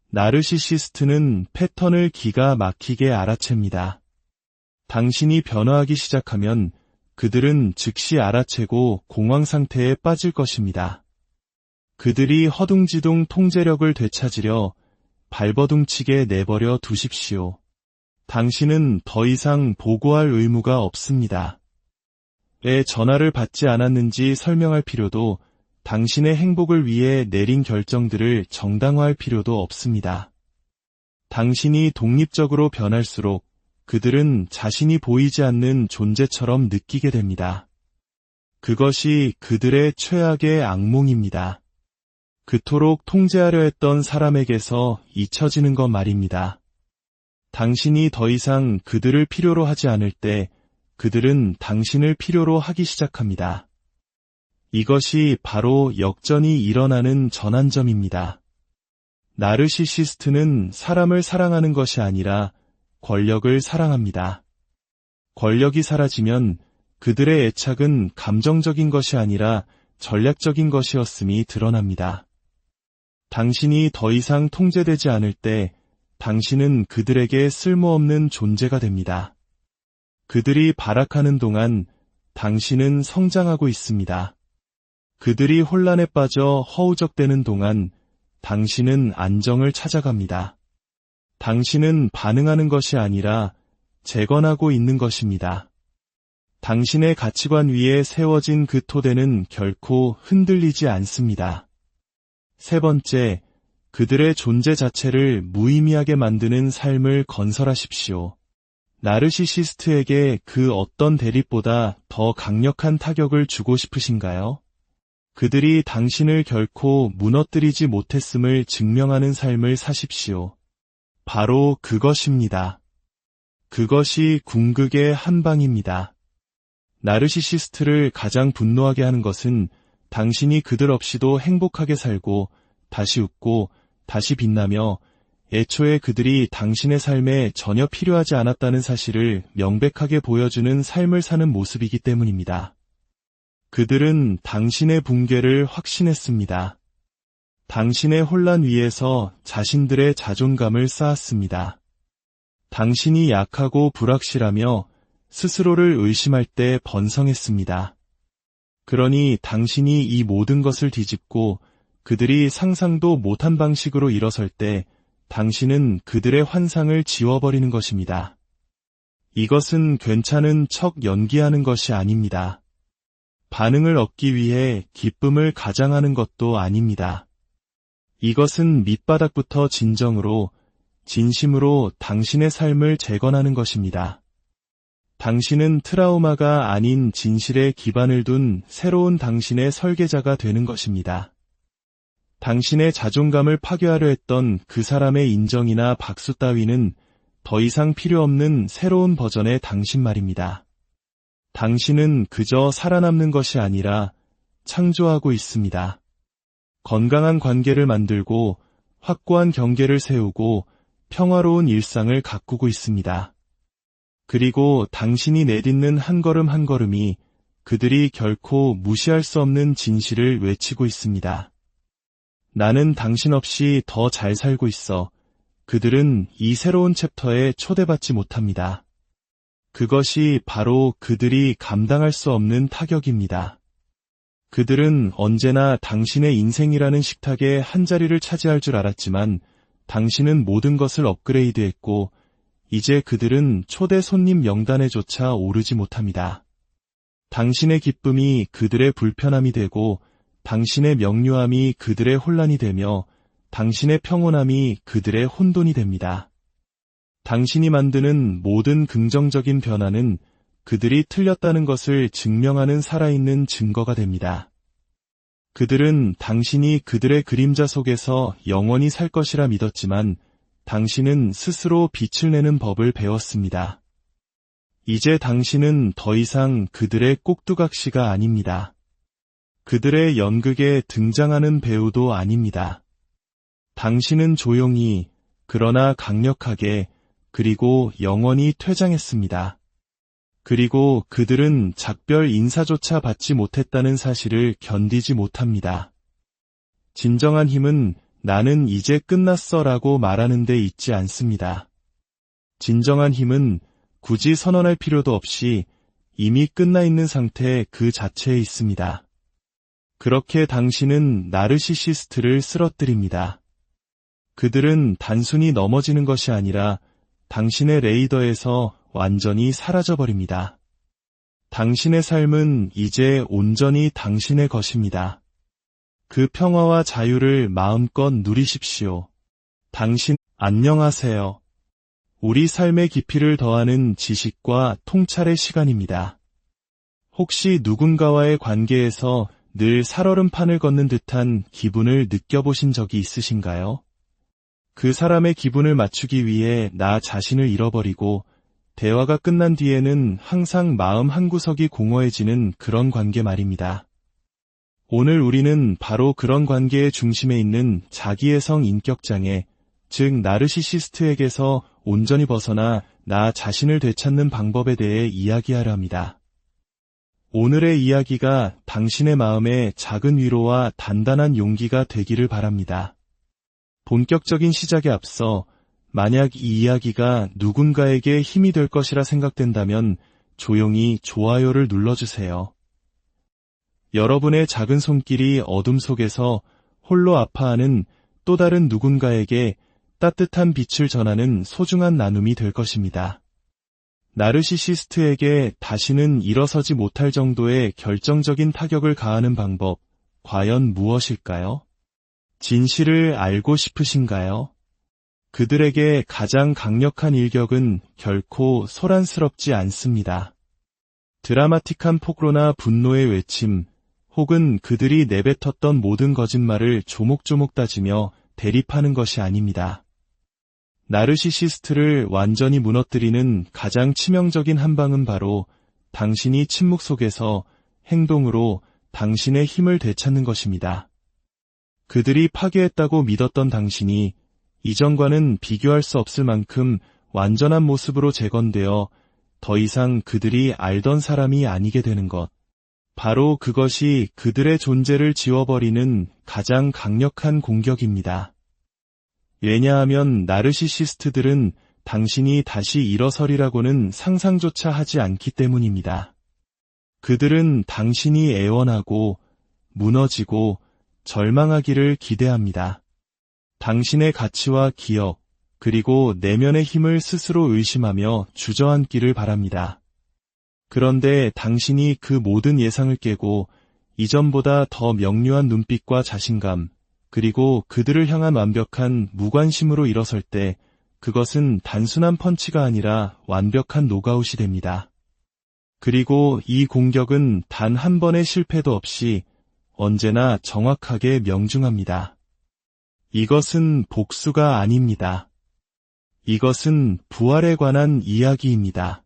나르시시스트는 패턴을 기가 막히게 알아챕니다. 당신이 변화하기 시작하면 그들은 즉시 알아채고 공황 상태에 빠질 것입니다. 그들이 허둥지둥 통제력을 되찾으려 발버둥치게 내버려 두십시오. 당신은 더 이상 보고할 의무가 없습니다. 왜 전화를 받지 않았는지 설명할 필요도, 당신의 행복을 위해 내린 결정들을 정당화할 필요도 없습니다. 당신이 독립적으로 변할수록 그들은 자신이 보이지 않는 존재처럼 느끼게 됩니다. 그것이 그들의 최악의 악몽입니다. 그토록 통제하려 했던 사람에게서 잊혀지는 것 말입니다. 당신이 더 이상 그들을 필요로 하지 않을 때 그들은 당신을 필요로 하기 시작합니다. 이것이 바로 역전이 일어나는 전환점입니다. 나르시시스트는 사람을 사랑하는 것이 아니라 권력을 사랑합니다. 권력이 사라지면 그들의 애착은 감정적인 것이 아니라 전략적인 것이었음이 드러납니다. 당신이 더 이상 통제되지 않을 때 당신은 그들에게 쓸모없는 존재가 됩니다. 그들이 발악하는 동안 당신은 성장하고 있습니다. 그들이 혼란에 빠져 허우적대는 동안 당신은 안정을 찾아갑니다. 당신은 반응하는 것이 아니라 재건하고 있는 것입니다. 당신의 가치관 위에 세워진 그 토대는 결코 흔들리지 않습니다. 세 번째, 그들의 존재 자체를 무의미하게 만드는 삶을 건설하십시오. 나르시시스트에게 그 어떤 대립보다 더 강력한 타격을 주고 싶으신가요? 그들이 당신을 결코 무너뜨리지 못했음을 증명하는 삶을 사십시오. 바로 그것입니다. 그것이 궁극의 한방입니다. 나르시시스트를 가장 분노하게 하는 것은 당신이 그들 없이도 행복하게 살고 다시 웃고 다시 빛나며 애초에 그들이 당신의 삶에 전혀 필요하지 않았다는 사실을 명백하게 보여주는 삶을 사는 모습이기 때문입니다. 그들은 당신의 붕괴를 확신했습니다. 당신의 혼란 위에서 자신들의 자존감을 쌓았습니다. 당신이 약하고 불확실하며 스스로를 의심할 때 번성했습니다. 그러니 당신이 이 모든 것을 뒤집고 그들이 상상도 못한 방식으로 일어설 때 당신은 그들의 환상을 지워버리는 것입니다. 이것은 괜찮은 척 연기하는 것이 아닙니다. 반응을 얻기 위해 기쁨을 가장하는 것도 아닙니다. 이것은 밑바닥부터 진심으로 당신의 삶을 재건하는 것입니다. 당신은 트라우마가 아닌 진실에 기반을 둔 새로운 당신의 설계자가 되는 것입니다. 당신의 자존감을 파괴하려 했던 그 사람의 인정이나 박수 따위는 더 이상 필요 없는 새로운 버전의 당신 말입니다. 당신은 그저 살아남는 것이 아니라 창조하고 있습니다. 건강한 관계를 만들고 확고한 경계를 세우고 평화로운 일상을 가꾸고 있습니다. 그리고 당신이 내딛는 한 걸음 한 걸음이 그들이 결코 무시할 수 없는 진실을 외치고 있습니다. 나는 당신 없이 더 잘 살고 있어. 그들은 이 새로운 챕터에 초대받지 못합니다. 그것이 바로 그들이 감당할 수 없는 타격입니다. 그들은 언제나 당신의 인생이라는 식탁에 한 자리를 차지할 줄 알았지만 당신은 모든 것을 업그레이드했고 이제 그들은 초대 손님 명단에조차 오르지 못합니다. 당신의 기쁨이 그들의 불편함이 되고 당신의 명료함이 그들의 혼란이 되며 당신의 평온함이 그들의 혼돈이 됩니다. 당신이 만드는 모든 긍정적인 변화는 그들이 틀렸다는 것을 증명하는 살아있는 증거가 됩니다. 그들은 당신이 그들의 그림자 속에서 영원히 살 것이라 믿었지만 당신은 스스로 빛을 내는 법을 배웠습니다. 이제 당신은 더 이상 그들의 꼭두각시가 아닙니다. 그들의 연극에 등장하는 배우도 아닙니다. 당신은 조용히, 그러나 강력하게, 그리고 영원히 퇴장했습니다. 그리고 그들은 작별 인사조차 받지 못했다는 사실을 견디지 못합니다. 진정한 힘은 나는 이제 끝났어 라고 말하는 데 있지 않습니다. 진정한 힘은 굳이 선언할 필요도 없이 이미 끝나 있는 상태 그 자체에 있습니다. 그렇게 당신은 나르시시스트를 쓰러뜨립니다. 그들은 단순히 넘어지는 것이 아니라 당신의 레이더에서 완전히 사라져버립니다. 당신의 삶은 이제 온전히 당신의 것입니다. 그 평화와 자유를 마음껏 누리십시오. 안녕하세요. 우리 삶의 깊이를 더하는 지식과 통찰의 시간입니다. 혹시 누군가와의 관계에서 늘 살얼음판을 걷는 듯한 기분을 느껴보신 적이 있으신가요? 그 사람의 기분을 맞추기 위해 나 자신을 잃어버리고 대화가 끝난 뒤에는 항상 마음 한구석이 공허해지는 그런 관계 말입니다. 오늘 우리는 바로 그런 관계의 중심에 있는 자기애성 인격장애, 즉 나르시시스트에게서 온전히 벗어나 나 자신을 되찾는 방법에 대해 이야기하려 합니다. 오늘의 이야기가 당신의 마음에 작은 위로와 단단한 용기가 되기를 바랍니다. 본격적인 시작에 앞서 만약 이 이야기가 누군가에게 힘이 될 것이라 생각된다면 조용히 좋아요를 눌러주세요. 여러분의 작은 손길이 어둠 속에서 홀로 아파하는 또 다른 누군가에게 따뜻한 빛을 전하는 소중한 나눔이 될 것입니다. 나르시시스트에게 다시는 일어서지 못할 정도의 결정적인 타격을 가하는 방법, 과연 무엇일까요? 진실을 알고 싶으신가요? 그들에게 가장 강력한 일격은 결코 소란스럽지 않습니다. 드라마틱한 폭로나 분노의 외침, 혹은 그들이 내뱉었던 모든 거짓말을 조목조목 따지며 대립하는 것이 아닙니다. 나르시시스트를 완전히 무너뜨리는 가장 치명적인 한방은 바로 당신이 침묵 속에서 행동으로 당신의 힘을 되찾는 것입니다. 그들이 파괴했다고 믿었던 당신이 이전과는 비교할 수 없을 만큼 완전한 모습으로 재건되어 더 이상 그들이 알던 사람이 아니게 되는 것. 바로 그것이 그들의 존재를 지워버리는 가장 강력한 공격입니다. 왜냐하면 나르시시스트들은 당신이 다시 일어서리라고는 상상조차 하지 않기 때문입니다. 그들은 당신이 애원하고 무너지고 절망하기를 기대합니다. 당신의 가치와 기억, 그리고 내면의 힘을 스스로 의심하며 주저앉기를 바랍니다. 그런데 당신이 그 모든 예상을 깨고 이전보다 더 명료한 눈빛과 자신감, 그리고 그들을 향한 완벽한 무관심으로 일어설 때 그것은 단순한 펀치가 아니라 완벽한 노가웃이 됩니다. 그리고 이 공격은 단 한 번의 실패도 없이 언제나 정확하게 명중합니다. 이것은 복수가 아닙니다. 이것은 부활에 관한 이야기입니다.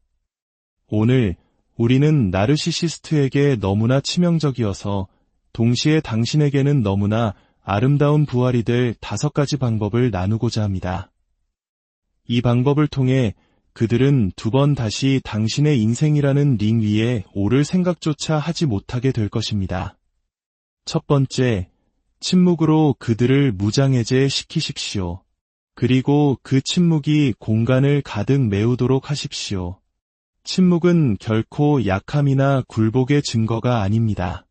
오늘 우리는 나르시시스트에게 너무나 치명적이어서 동시에 당신에게는 너무나 아름다운 부활이 될 5가지 방법을 나누고자 합니다. 이 방법을 통해 그들은 2번 다시 당신의 인생이라는 링 위에 오를 생각조차 하지 못하게 될 것입니다. 첫 번째, 침묵으로 그들을 무장해제시키십시오. 그리고 그 침묵이 공간을 가득 메우도록 하십시오. 침묵은 결코 약함이나 굴복의 증거가 아닙니다.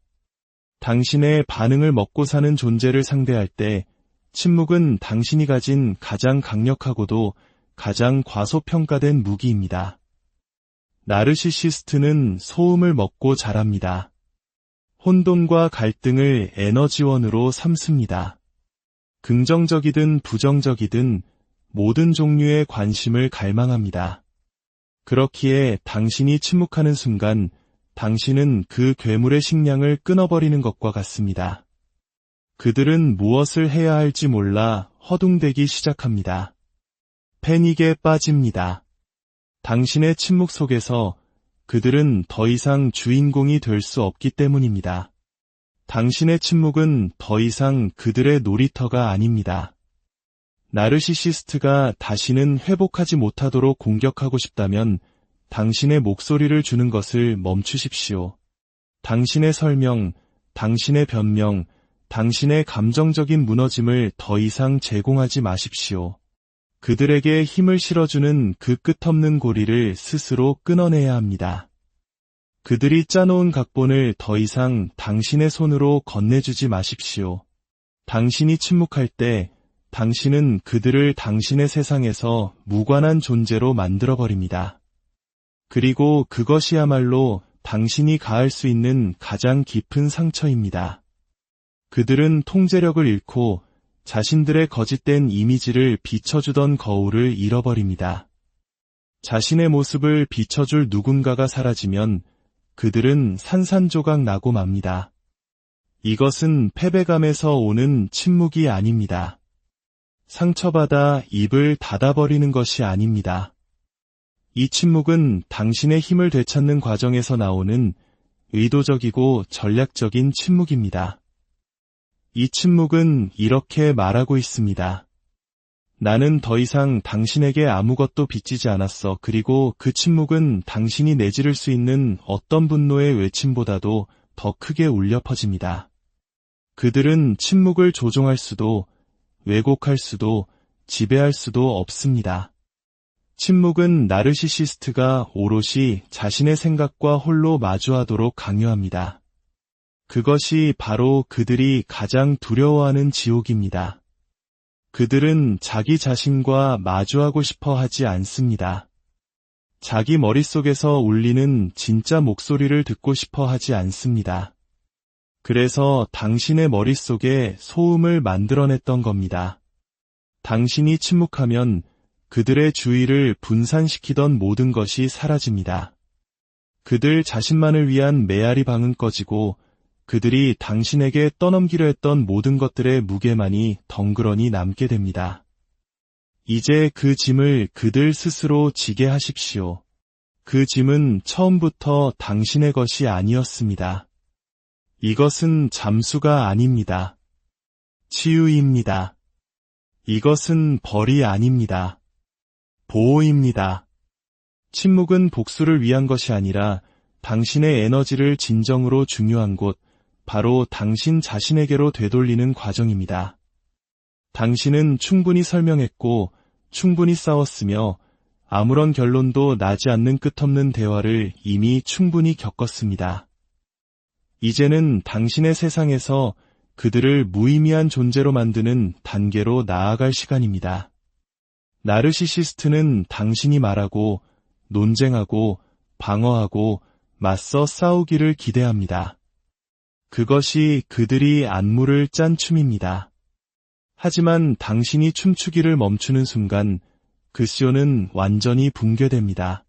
당신의 반응을 먹고 사는 존재를 상대할 때 침묵은 당신이 가진 가장 강력하고도 가장 과소평가된 무기입니다. 나르시시스트는 소음을 먹고 자랍니다. 혼돈과 갈등을 에너지원으로 삼습니다. 긍정적이든 부정적이든 모든 종류의 관심을 갈망합니다. 그렇기에 당신이 침묵하는 순간 당신은 그 괴물의 식량을 끊어버리는 것과 같습니다. 그들은 무엇을 해야 할지 몰라 허둥대기 시작합니다. 패닉에 빠집니다. 당신의 침묵 속에서 그들은 더 이상 주인공이 될 수 없기 때문입니다. 당신의 침묵은 더 이상 그들의 놀이터가 아닙니다. 나르시시스트가 다시는 회복하지 못하도록 공격하고 싶다면 당신의 목소리를 주는 것을 멈추십시오. 당신의 설명, 당신의 변명, 당신의 감정적인 무너짐을 더 이상 제공하지 마십시오. 그들에게 힘을 실어주는 그 끝없는 고리를 스스로 끊어내야 합니다. 그들이 짜놓은 각본을 더 이상 당신의 손으로 건네주지 마십시오. 당신이 침묵할 때 당신은 그들을 당신의 세상에서 무관한 존재로 만들어버립니다. 그리고 그것이야말로 당신이 가할 수 있는 가장 깊은 상처입니다. 그들은 통제력을 잃고 자신들의 거짓된 이미지를 비춰주던 거울을 잃어버립니다. 자신의 모습을 비춰줄 누군가가 사라지면 그들은 산산조각 나고 맙니다. 이것은 패배감에서 오는 침묵이 아닙니다. 상처받아 입을 닫아버리는 것이 아닙니다. 이 침묵은 당신의 힘을 되찾는 과정에서 나오는 의도적이고 전략적인 침묵입니다. 이 침묵은 이렇게 말하고 있습니다. 나는 더 이상 당신에게 아무것도 빚지지 않았어. 그리고 그 침묵은 당신이 내지를 수 있는 어떤 분노의 외침보다도 더 크게 울려 퍼집니다. 그들은 침묵을 조종할 수도, 왜곡할 수도, 지배할 수도 없습니다. 침묵은 나르시시스트가 오롯이 자신의 생각과 홀로 마주하도록 강요합니다. 그것이 바로 그들이 가장 두려워하는 지옥입니다. 그들은 자기 자신과 마주하고 싶어 하지 않습니다. 자기 머릿속에서 울리는 진짜 목소리를 듣고 싶어 하지 않습니다. 그래서 당신의 머릿속에 소음을 만들어냈던 겁니다. 당신이 침묵하면 그들의 주의를 분산시키던 모든 것이 사라집니다. 그들 자신만을 위한 메아리 방은 꺼지고 그들이 당신에게 떠넘기려 했던 모든 것들의 무게만이 덩그러니 남게 됩니다. 이제 그 짐을 그들 스스로 지게 하십시오. 그 짐은 처음부터 당신의 것이 아니었습니다. 이것은 잠수가 아닙니다. 치유입니다. 이것은 벌이 아닙니다. 보호입니다. 침묵은 복수를 위한 것이 아니라 당신의 에너지를 진정으로 중요한 곳, 바로 당신 자신에게로 되돌리는 과정입니다. 당신은 충분히 설명했고 충분히 싸웠으며 아무런 결론도 나지 않는 끝없는 대화를 이미 충분히 겪었습니다. 이제는 당신의 세상에서 그들을 무의미한 존재로 만드는 단계로 나아갈 시간입니다. 나르시시스트는 당신이 말하고 논쟁하고 방어하고 맞서 싸우기를 기대합니다. 그것이 그들이 안무를 짠 춤입니다. 하지만 당신이 춤추기를 멈추는 순간 그 쇼는 완전히 붕괴됩니다.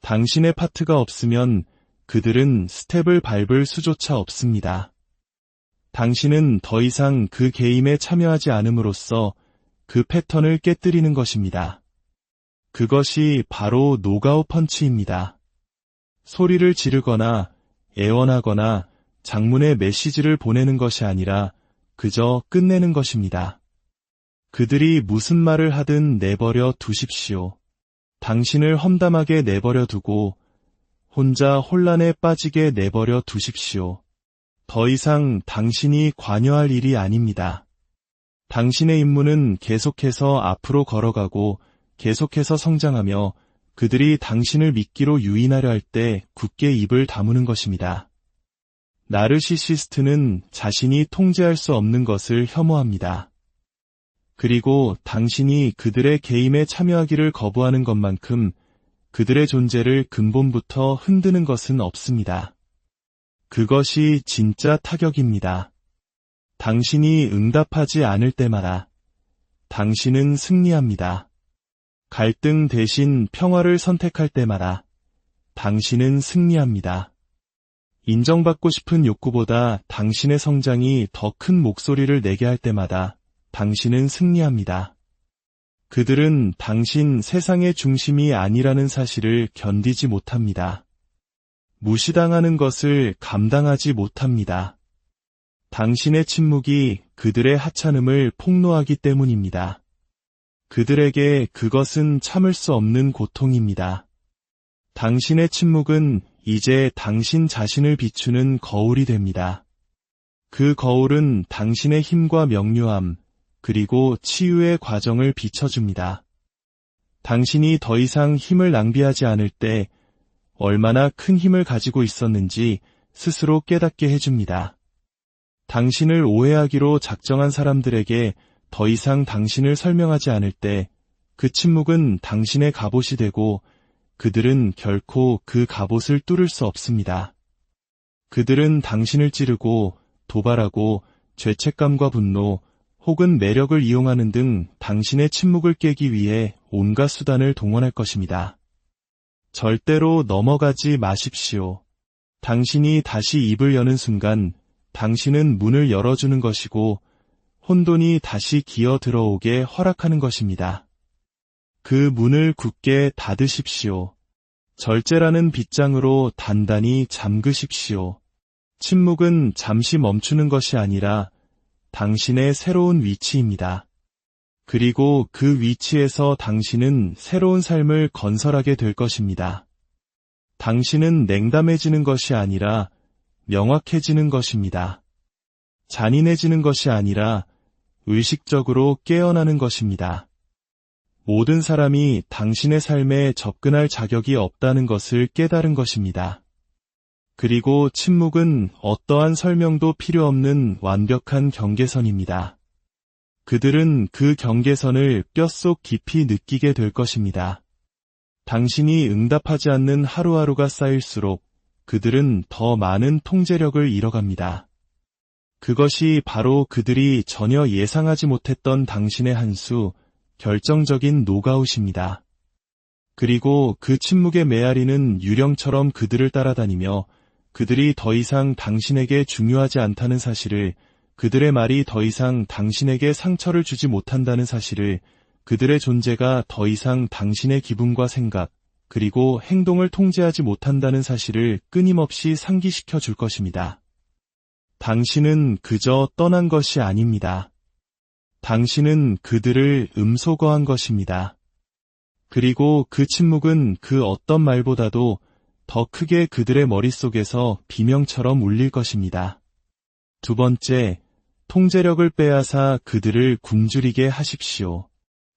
당신의 파트가 없으면 그들은 스텝을 밟을 수조차 없습니다. 당신은 더 이상 그 게임에 참여하지 않음으로써 그 패턴을 깨뜨리는 것입니다. 그것이 바로 노가웃 펀치입니다. 소리를 지르거나 애원하거나 장문의 메시지를 보내는 것이 아니라 그저 끝내는 것입니다. 그들이 무슨 말을 하든 내버려 두십시오. 당신을 험담하게 내버려 두고 혼자 혼란에 빠지게 내버려 두십시오. 더 이상 당신이 관여할 일이 아닙니다. 당신의 임무는 계속해서 앞으로 걸어가고 계속해서 성장하며 그들이 당신을 미끼로 유인하려 할 때 굳게 입을 다무는 것입니다. 나르시시스트는 자신이 통제할 수 없는 것을 혐오합니다. 그리고 당신이 그들의 게임에 참여하기를 거부하는 것만큼 그들의 존재를 근본부터 흔드는 것은 없습니다. 그것이 진짜 타격입니다. 당신이 응답하지 않을 때마다 당신은 승리합니다. 갈등 대신 평화를 선택할 때마다 당신은 승리합니다. 인정받고 싶은 욕구보다 당신의 성장이 더 큰 목소리를 내게 할 때마다 당신은 승리합니다. 그들은 당신 세상의 중심이 아니라는 사실을 견디지 못합니다. 무시당하는 것을 감당하지 못합니다. 당신의 침묵이 그들의 하찮음을 폭로하기 때문입니다. 그들에게 그것은 참을 수 없는 고통입니다. 당신의 침묵은 이제 당신 자신을 비추는 거울이 됩니다. 그 거울은 당신의 힘과 명료함, 그리고 치유의 과정을 비춰줍니다. 당신이 더 이상 힘을 낭비하지 않을 때 얼마나 큰 힘을 가지고 있었는지 스스로 깨닫게 해줍니다. 당신을 오해하기로 작정한 사람들에게 더 이상 당신을 설명하지 않을 때 그 침묵은 당신의 갑옷이 되고 그들은 결코 그 갑옷을 뚫을 수 없습니다. 그들은 당신을 찌르고 도발하고 죄책감과 분노 혹은 매력을 이용하는 등 당신의 침묵을 깨기 위해 온갖 수단을 동원할 것입니다. 절대로 넘어가지 마십시오. 당신이 다시 입을 여는 순간 당신은 문을 열어주는 것이고 혼돈이 다시 기어 들어오게 허락하는 것입니다. 그 문을 굳게 닫으십시오. 절제라는 빗장으로 단단히 잠그십시오. 침묵은 잠시 멈추는 것이 아니라 당신의 새로운 위치입니다. 그리고 그 위치에서 당신은 새로운 삶을 건설하게 될 것입니다. 당신은 냉담해지는 것이 아니라 명확해지는 것입니다. 잔인해지는 것이 아니라 의식적으로 깨어나는 것입니다. 모든 사람이 당신의 삶에 접근할 자격이 없다는 것을 깨달은 것입니다. 그리고 침묵은 어떠한 설명도 필요 없는 완벽한 경계선입니다. 그들은 그 경계선을 뼛속 깊이 느끼게 될 것입니다. 당신이 응답하지 않는 하루하루가 쌓일수록 그들은 더 많은 통제력을 잃어갑니다. 그것이 바로 그들이 전혀 예상하지 못했던 당신의 한 수, 결정적인 노가웃입니다. 그리고 그 침묵의 메아리는 유령처럼 그들을 따라다니며 그들이 더 이상 당신에게 중요하지 않다는 사실을, 그들의 말이 더 이상 당신에게 상처를 주지 못한다는 사실을, 그들의 존재가 더 이상 당신의 기분과 생각, 그리고 행동을 통제하지 못한다는 사실을 끊임없이 상기시켜 줄 것입니다. 당신은 그저 떠난 것이 아닙니다. 당신은 그들을 음소거한 것입니다. 그리고 그 침묵은 그 어떤 말보다도 더 크게 그들의 머릿속에서 비명처럼 울릴 것입니다. 두 번째, 통제력을 빼앗아 그들을 굶주리게 하십시오.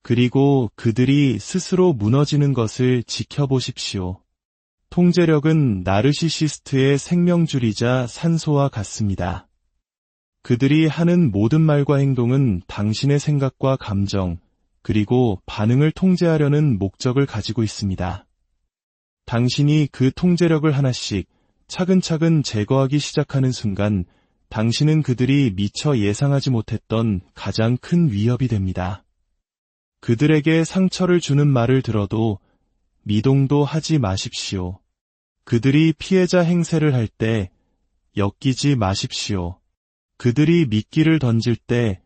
그리고 그들이 스스로 무너지는 것을 지켜보십시오. 통제력은 나르시시스트의 생명줄이자 산소와 같습니다. 그들이 하는 모든 말과 행동은 당신의 생각과 감정, 그리고 반응을 통제하려는 목적을 가지고 있습니다. 당신이 그 통제력을 하나씩 차근차근 제거하기 시작하는 순간 당신은 그들이 미처 예상하지 못했던 가장 큰 위협이 됩니다. 그들에게 상처를 주는 말을 들어도 미동도 하지 마십시오. 그들이 피해자 행세를 할 때 엮이지 마십시오. 그들이 미끼를 던질 때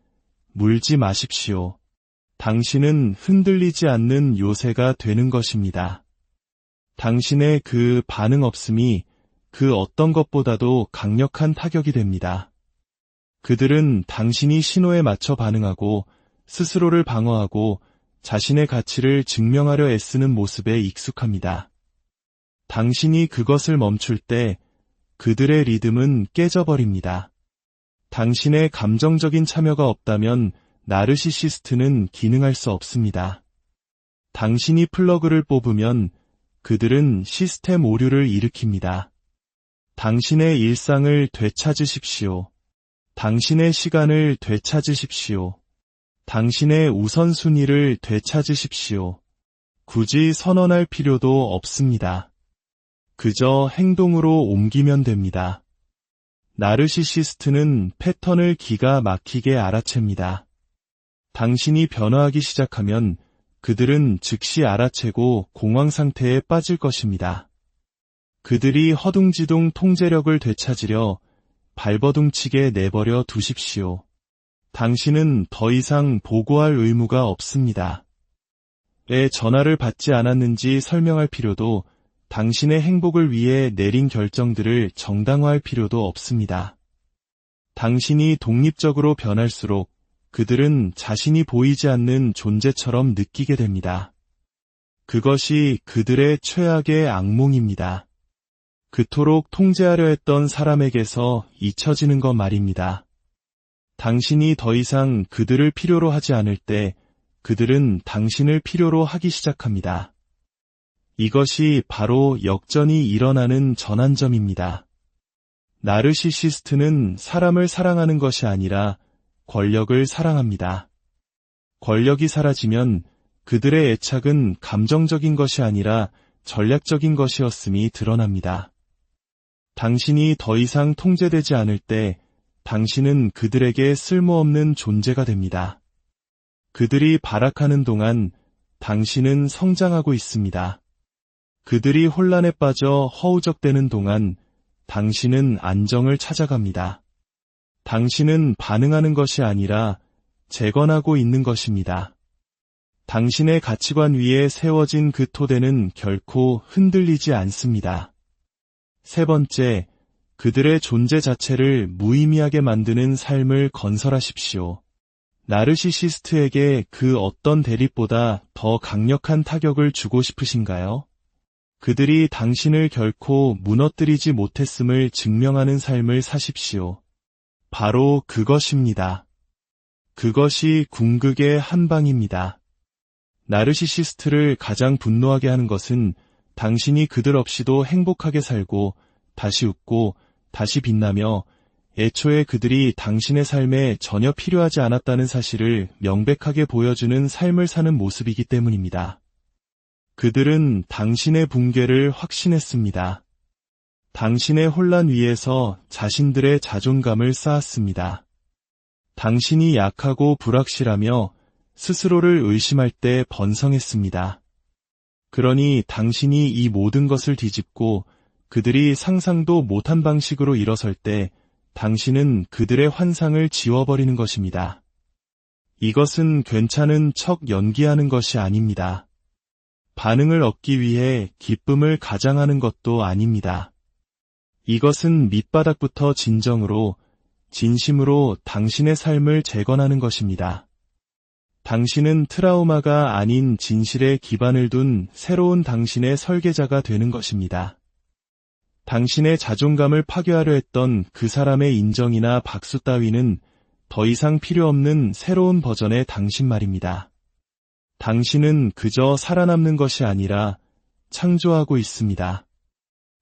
물지 마십시오. 당신은 흔들리지 않는 요새가 되는 것입니다. 당신의 그 반응 없음이 그 어떤 것보다도 강력한 타격이 됩니다. 그들은 당신이 신호에 맞춰 반응하고 스스로를 방어하고 자신의 가치를 증명하려 애쓰는 모습에 익숙합니다. 당신이 그것을 멈출 때 그들의 리듬은 깨져버립니다. 당신의 감정적인 참여가 없다면 나르시시스트는 기능할 수 없습니다. 당신이 플러그를 뽑으면 그들은 시스템 오류를 일으킵니다. 당신의 일상을 되찾으십시오. 당신의 시간을 되찾으십시오. 당신의 우선순위를 되찾으십시오. 굳이 선언할 필요도 없습니다. 그저 행동으로 옮기면 됩니다. 나르시시스트는 패턴을 기가 막히게 알아챕니다. 당신이 변화하기 시작하면 그들은 즉시 알아채고 공황 상태에 빠질 것입니다. 그들이 허둥지둥 통제력을 되찾으려 발버둥치게 내버려 두십시오. 당신은 더 이상 보고할 의무가 없습니다. 왜 전화를 받지 않았는지 설명할 필요도 당신의 행복을 위해 내린 결정들을 정당화할 필요도 없습니다. 당신이 독립적으로 변할수록 그들은 자신이 보이지 않는 존재처럼 느끼게 됩니다. 그것이 그들의 최악의 악몽입니다. 그토록 통제하려 했던 사람에게서 잊혀지는 것 말입니다. 당신이 더 이상 그들을 필요로 하지 않을 때 그들은 당신을 필요로 하기 시작합니다. 이것이 바로 역전이 일어나는 전환점입니다. 나르시시스트는 사람을 사랑하는 것이 아니라 권력을 사랑합니다. 권력이 사라지면 그들의 애착은 감정적인 것이 아니라 전략적인 것이었음이 드러납니다. 당신이 더 이상 통제되지 않을 때 당신은 그들에게 쓸모없는 존재가 됩니다. 그들이 발악하는 동안 당신은 성장하고 있습니다. 그들이 혼란에 빠져 허우적대는 동안 당신은 안정을 찾아갑니다. 당신은 반응하는 것이 아니라 재건하고 있는 것입니다. 당신의 가치관 위에 세워진 그 토대는 결코 흔들리지 않습니다. 세 번째, 그들의 존재 자체를 무의미하게 만드는 삶을 건설하십시오. 나르시시스트에게 그 어떤 대립보다 더 강력한 타격을 주고 싶으신가요? 그들이 당신을 결코 무너뜨리지 못했음을 증명하는 삶을 사십시오. 바로 그것입니다. 그것이 궁극의 한방입니다. 나르시시스트를 가장 분노하게 하는 것은 당신이 그들 없이도 행복하게 살고 다시 웃고 다시 빛나며 애초에 그들이 당신의 삶에 전혀 필요하지 않았다는 사실을 명백하게 보여주는 삶을 사는 모습이기 때문입니다. 그들은 당신의 붕괴를 확신했습니다. 당신의 혼란 위에서 자신들의 자존감을 쌓았습니다. 당신이 약하고 불확실하며 스스로를 의심할 때 번성했습니다. 그러니 당신이 이 모든 것을 뒤집고 그들이 상상도 못한 방식으로 일어설 때 당신은 그들의 환상을 지워버리는 것입니다. 이것은 괜찮은 척 연기하는 것이 아닙니다. 반응을 얻기 위해 기쁨을 가장하는 것도 아닙니다. 이것은 밑바닥부터 진심으로 당신의 삶을 재건하는 것입니다. 당신은 트라우마가 아닌 진실에 기반을 둔 새로운 당신의 설계자가 되는 것입니다. 당신의 자존감을 파괴하려 했던 그 사람의 인정이나 박수 따위는 더 이상 필요 없는 새로운 버전의 당신 말입니다. 당신은 그저 살아남는 것이 아니라 창조하고 있습니다.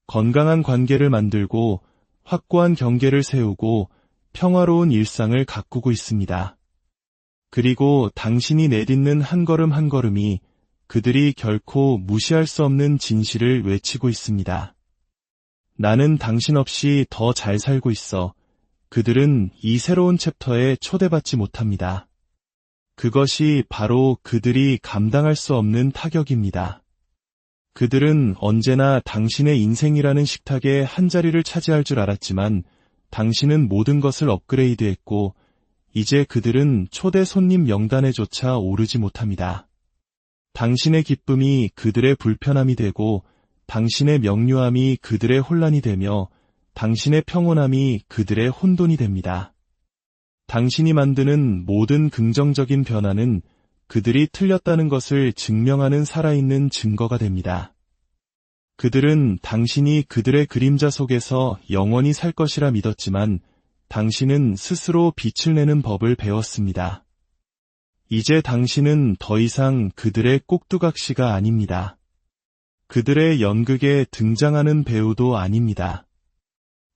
건강한 관계를 만들고 확고한 경계를 세우고 평화로운 일상을 가꾸고 있습니다. 그리고 당신이 내딛는 한 걸음 한 걸음이 그들이 결코 무시할 수 없는 진실을 외치고 있습니다. 나는 당신 없이 더 잘 살고 있어. 그들은 이 새로운 챕터에 초대받지 못합니다. 그것이 바로 그들이 감당할 수 없는 타격입니다. 그들은 언제나 당신의 인생이라는 식탁에 한 자리를 차지할 줄 알았지만 당신은 모든 것을 업그레이드했고 이제 그들은 초대 손님 명단에조차 오르지 못합니다. 당신의 기쁨이 그들의 불편함이 되고 당신의 명료함이 그들의 혼란이 되며 당신의 평온함이 그들의 혼돈이 됩니다. 당신이 만드는 모든 긍정적인 변화는 그들이 틀렸다는 것을 증명하는 살아있는 증거가 됩니다. 그들은 당신이 그들의 그림자 속에서 영원히 살 것이라 믿었지만 당신은 스스로 빛을 내는 법을 배웠습니다. 이제 당신은 더 이상 그들의 꼭두각시가 아닙니다. 그들의 연극에 등장하는 배우도 아닙니다.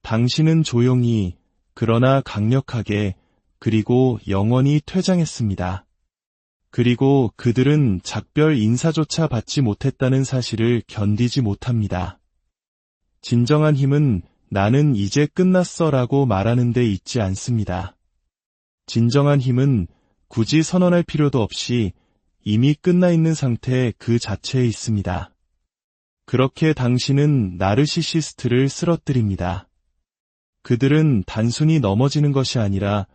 당신은 조용히, 그러나 강력하게, 그리고 영원히 퇴장했습니다. 그리고 그들은 작별 인사조차 받지 못했다는 사실을 견디지 못합니다. 진정한 힘은 나는 이제 끝났어 라고 말하는 데 있지 않습니다. 진정한 힘은 굳이 선언할 필요도 없이 이미 끝나 있는 상태 그 자체에 있습니다. 그렇게 당신은 나르시시스트를 쓰러뜨립니다. 그들은 단순히 넘어지는 것이 아니라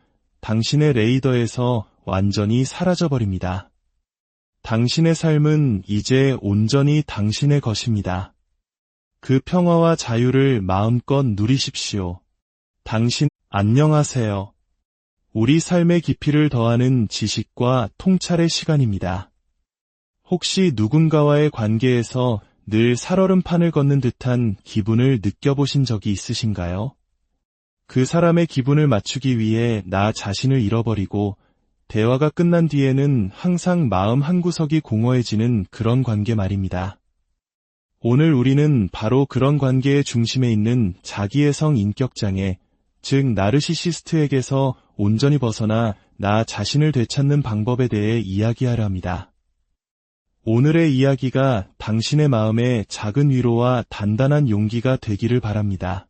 당신의 레이더에서 완전히 사라져버립니다. 당신의 삶은 이제 온전히 당신의 것입니다. 그 평화와 자유를 마음껏 누리십시오. 안녕하세요. 우리 삶의 깊이를 더하는 지식과 통찰의 시간입니다. 혹시 누군가와의 관계에서 늘 살얼음판을 걷는 듯한 기분을 느껴보신 적이 있으신가요? 그 사람의 기분을 맞추기 위해 나 자신을 잃어버리고 대화가 끝난 뒤에는 항상 마음 한구석이 공허해지는 그런 관계 말입니다. 오늘 우리는 바로 그런 관계의 중심에 있는 자기애성 인격장애, 즉 나르시시스트에게서 온전히 벗어나 나 자신을 되찾는 방법에 대해 이야기하려 합니다. 오늘의 이야기가 당신의 마음에 작은 위로와 단단한 용기가 되기를 바랍니다.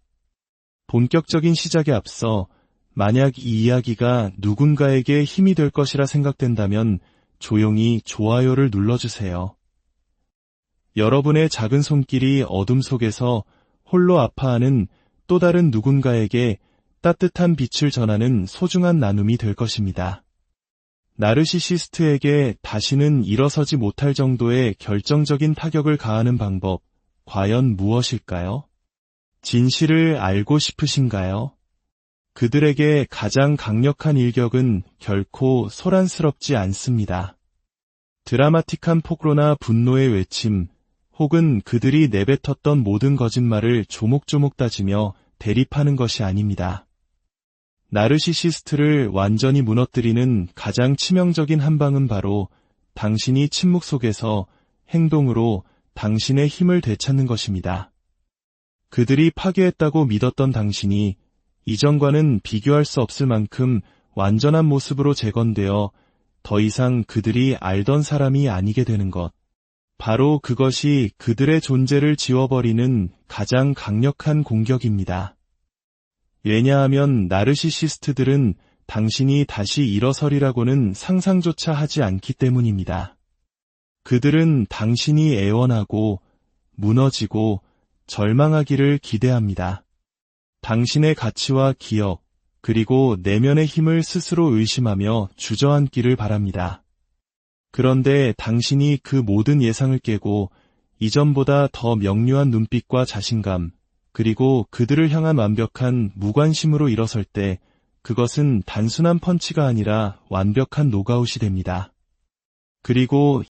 본격적인 시작에 앞서 만약 이 이야기가 누군가에게 힘이 될 것이라 생각된다면 조용히 좋아요를 눌러주세요. 여러분의 작은 손길이 어둠 속에서 홀로 아파하는 또 다른 누군가에게 따뜻한 빛을 전하는 소중한 나눔이 될 것입니다. 나르시시스트에게 다시는 일어서지 못할 정도의 결정적인 타격을 가하는 방법, 과연 무엇일까요? 진실을 알고 싶으신가요? 그들에게 가장 강력한 일격은 결코 소란스럽지 않습니다. 드라마틱한 폭로나 분노의 외침, 혹은 그들이 내뱉었던 모든 거짓말을 조목조목 따지며 대립하는 것이 아닙니다. 나르시시스트를 완전히 무너뜨리는 가장 치명적인 한방은 바로 당신이 침묵 속에서 행동으로 당신의 힘을 되찾는 것입니다. 그들이 파괴했다고 믿었던 당신이 이전과는 비교할 수 없을 만큼 완전한 모습으로 재건되어 더 이상 그들이 알던 사람이 아니게 되는 것. 바로 그것이 그들의 존재를 지워버리는 가장 강력한 공격입니다. 왜냐하면 나르시시스트들은 당신이 다시 일어서리라고는 상상조차 하지 않기 때문입니다. 그들은 당신이 애원하고 무너지고 절망하기를 기대합니다. 당신의 가치와 기억, 그리고 내면의 힘을 스스로 의심하며 주저앉기를 바랍니다. 그런데 당신이 그 모든 예상을 깨고 이전보다 더 명료한 눈빛과 자신감, 그리고 그들을 향한 완벽한 무관심으로 일어설 때 그것은 단순한 펀치가 아니라 완벽한 노가웃이 됩니다. 그리고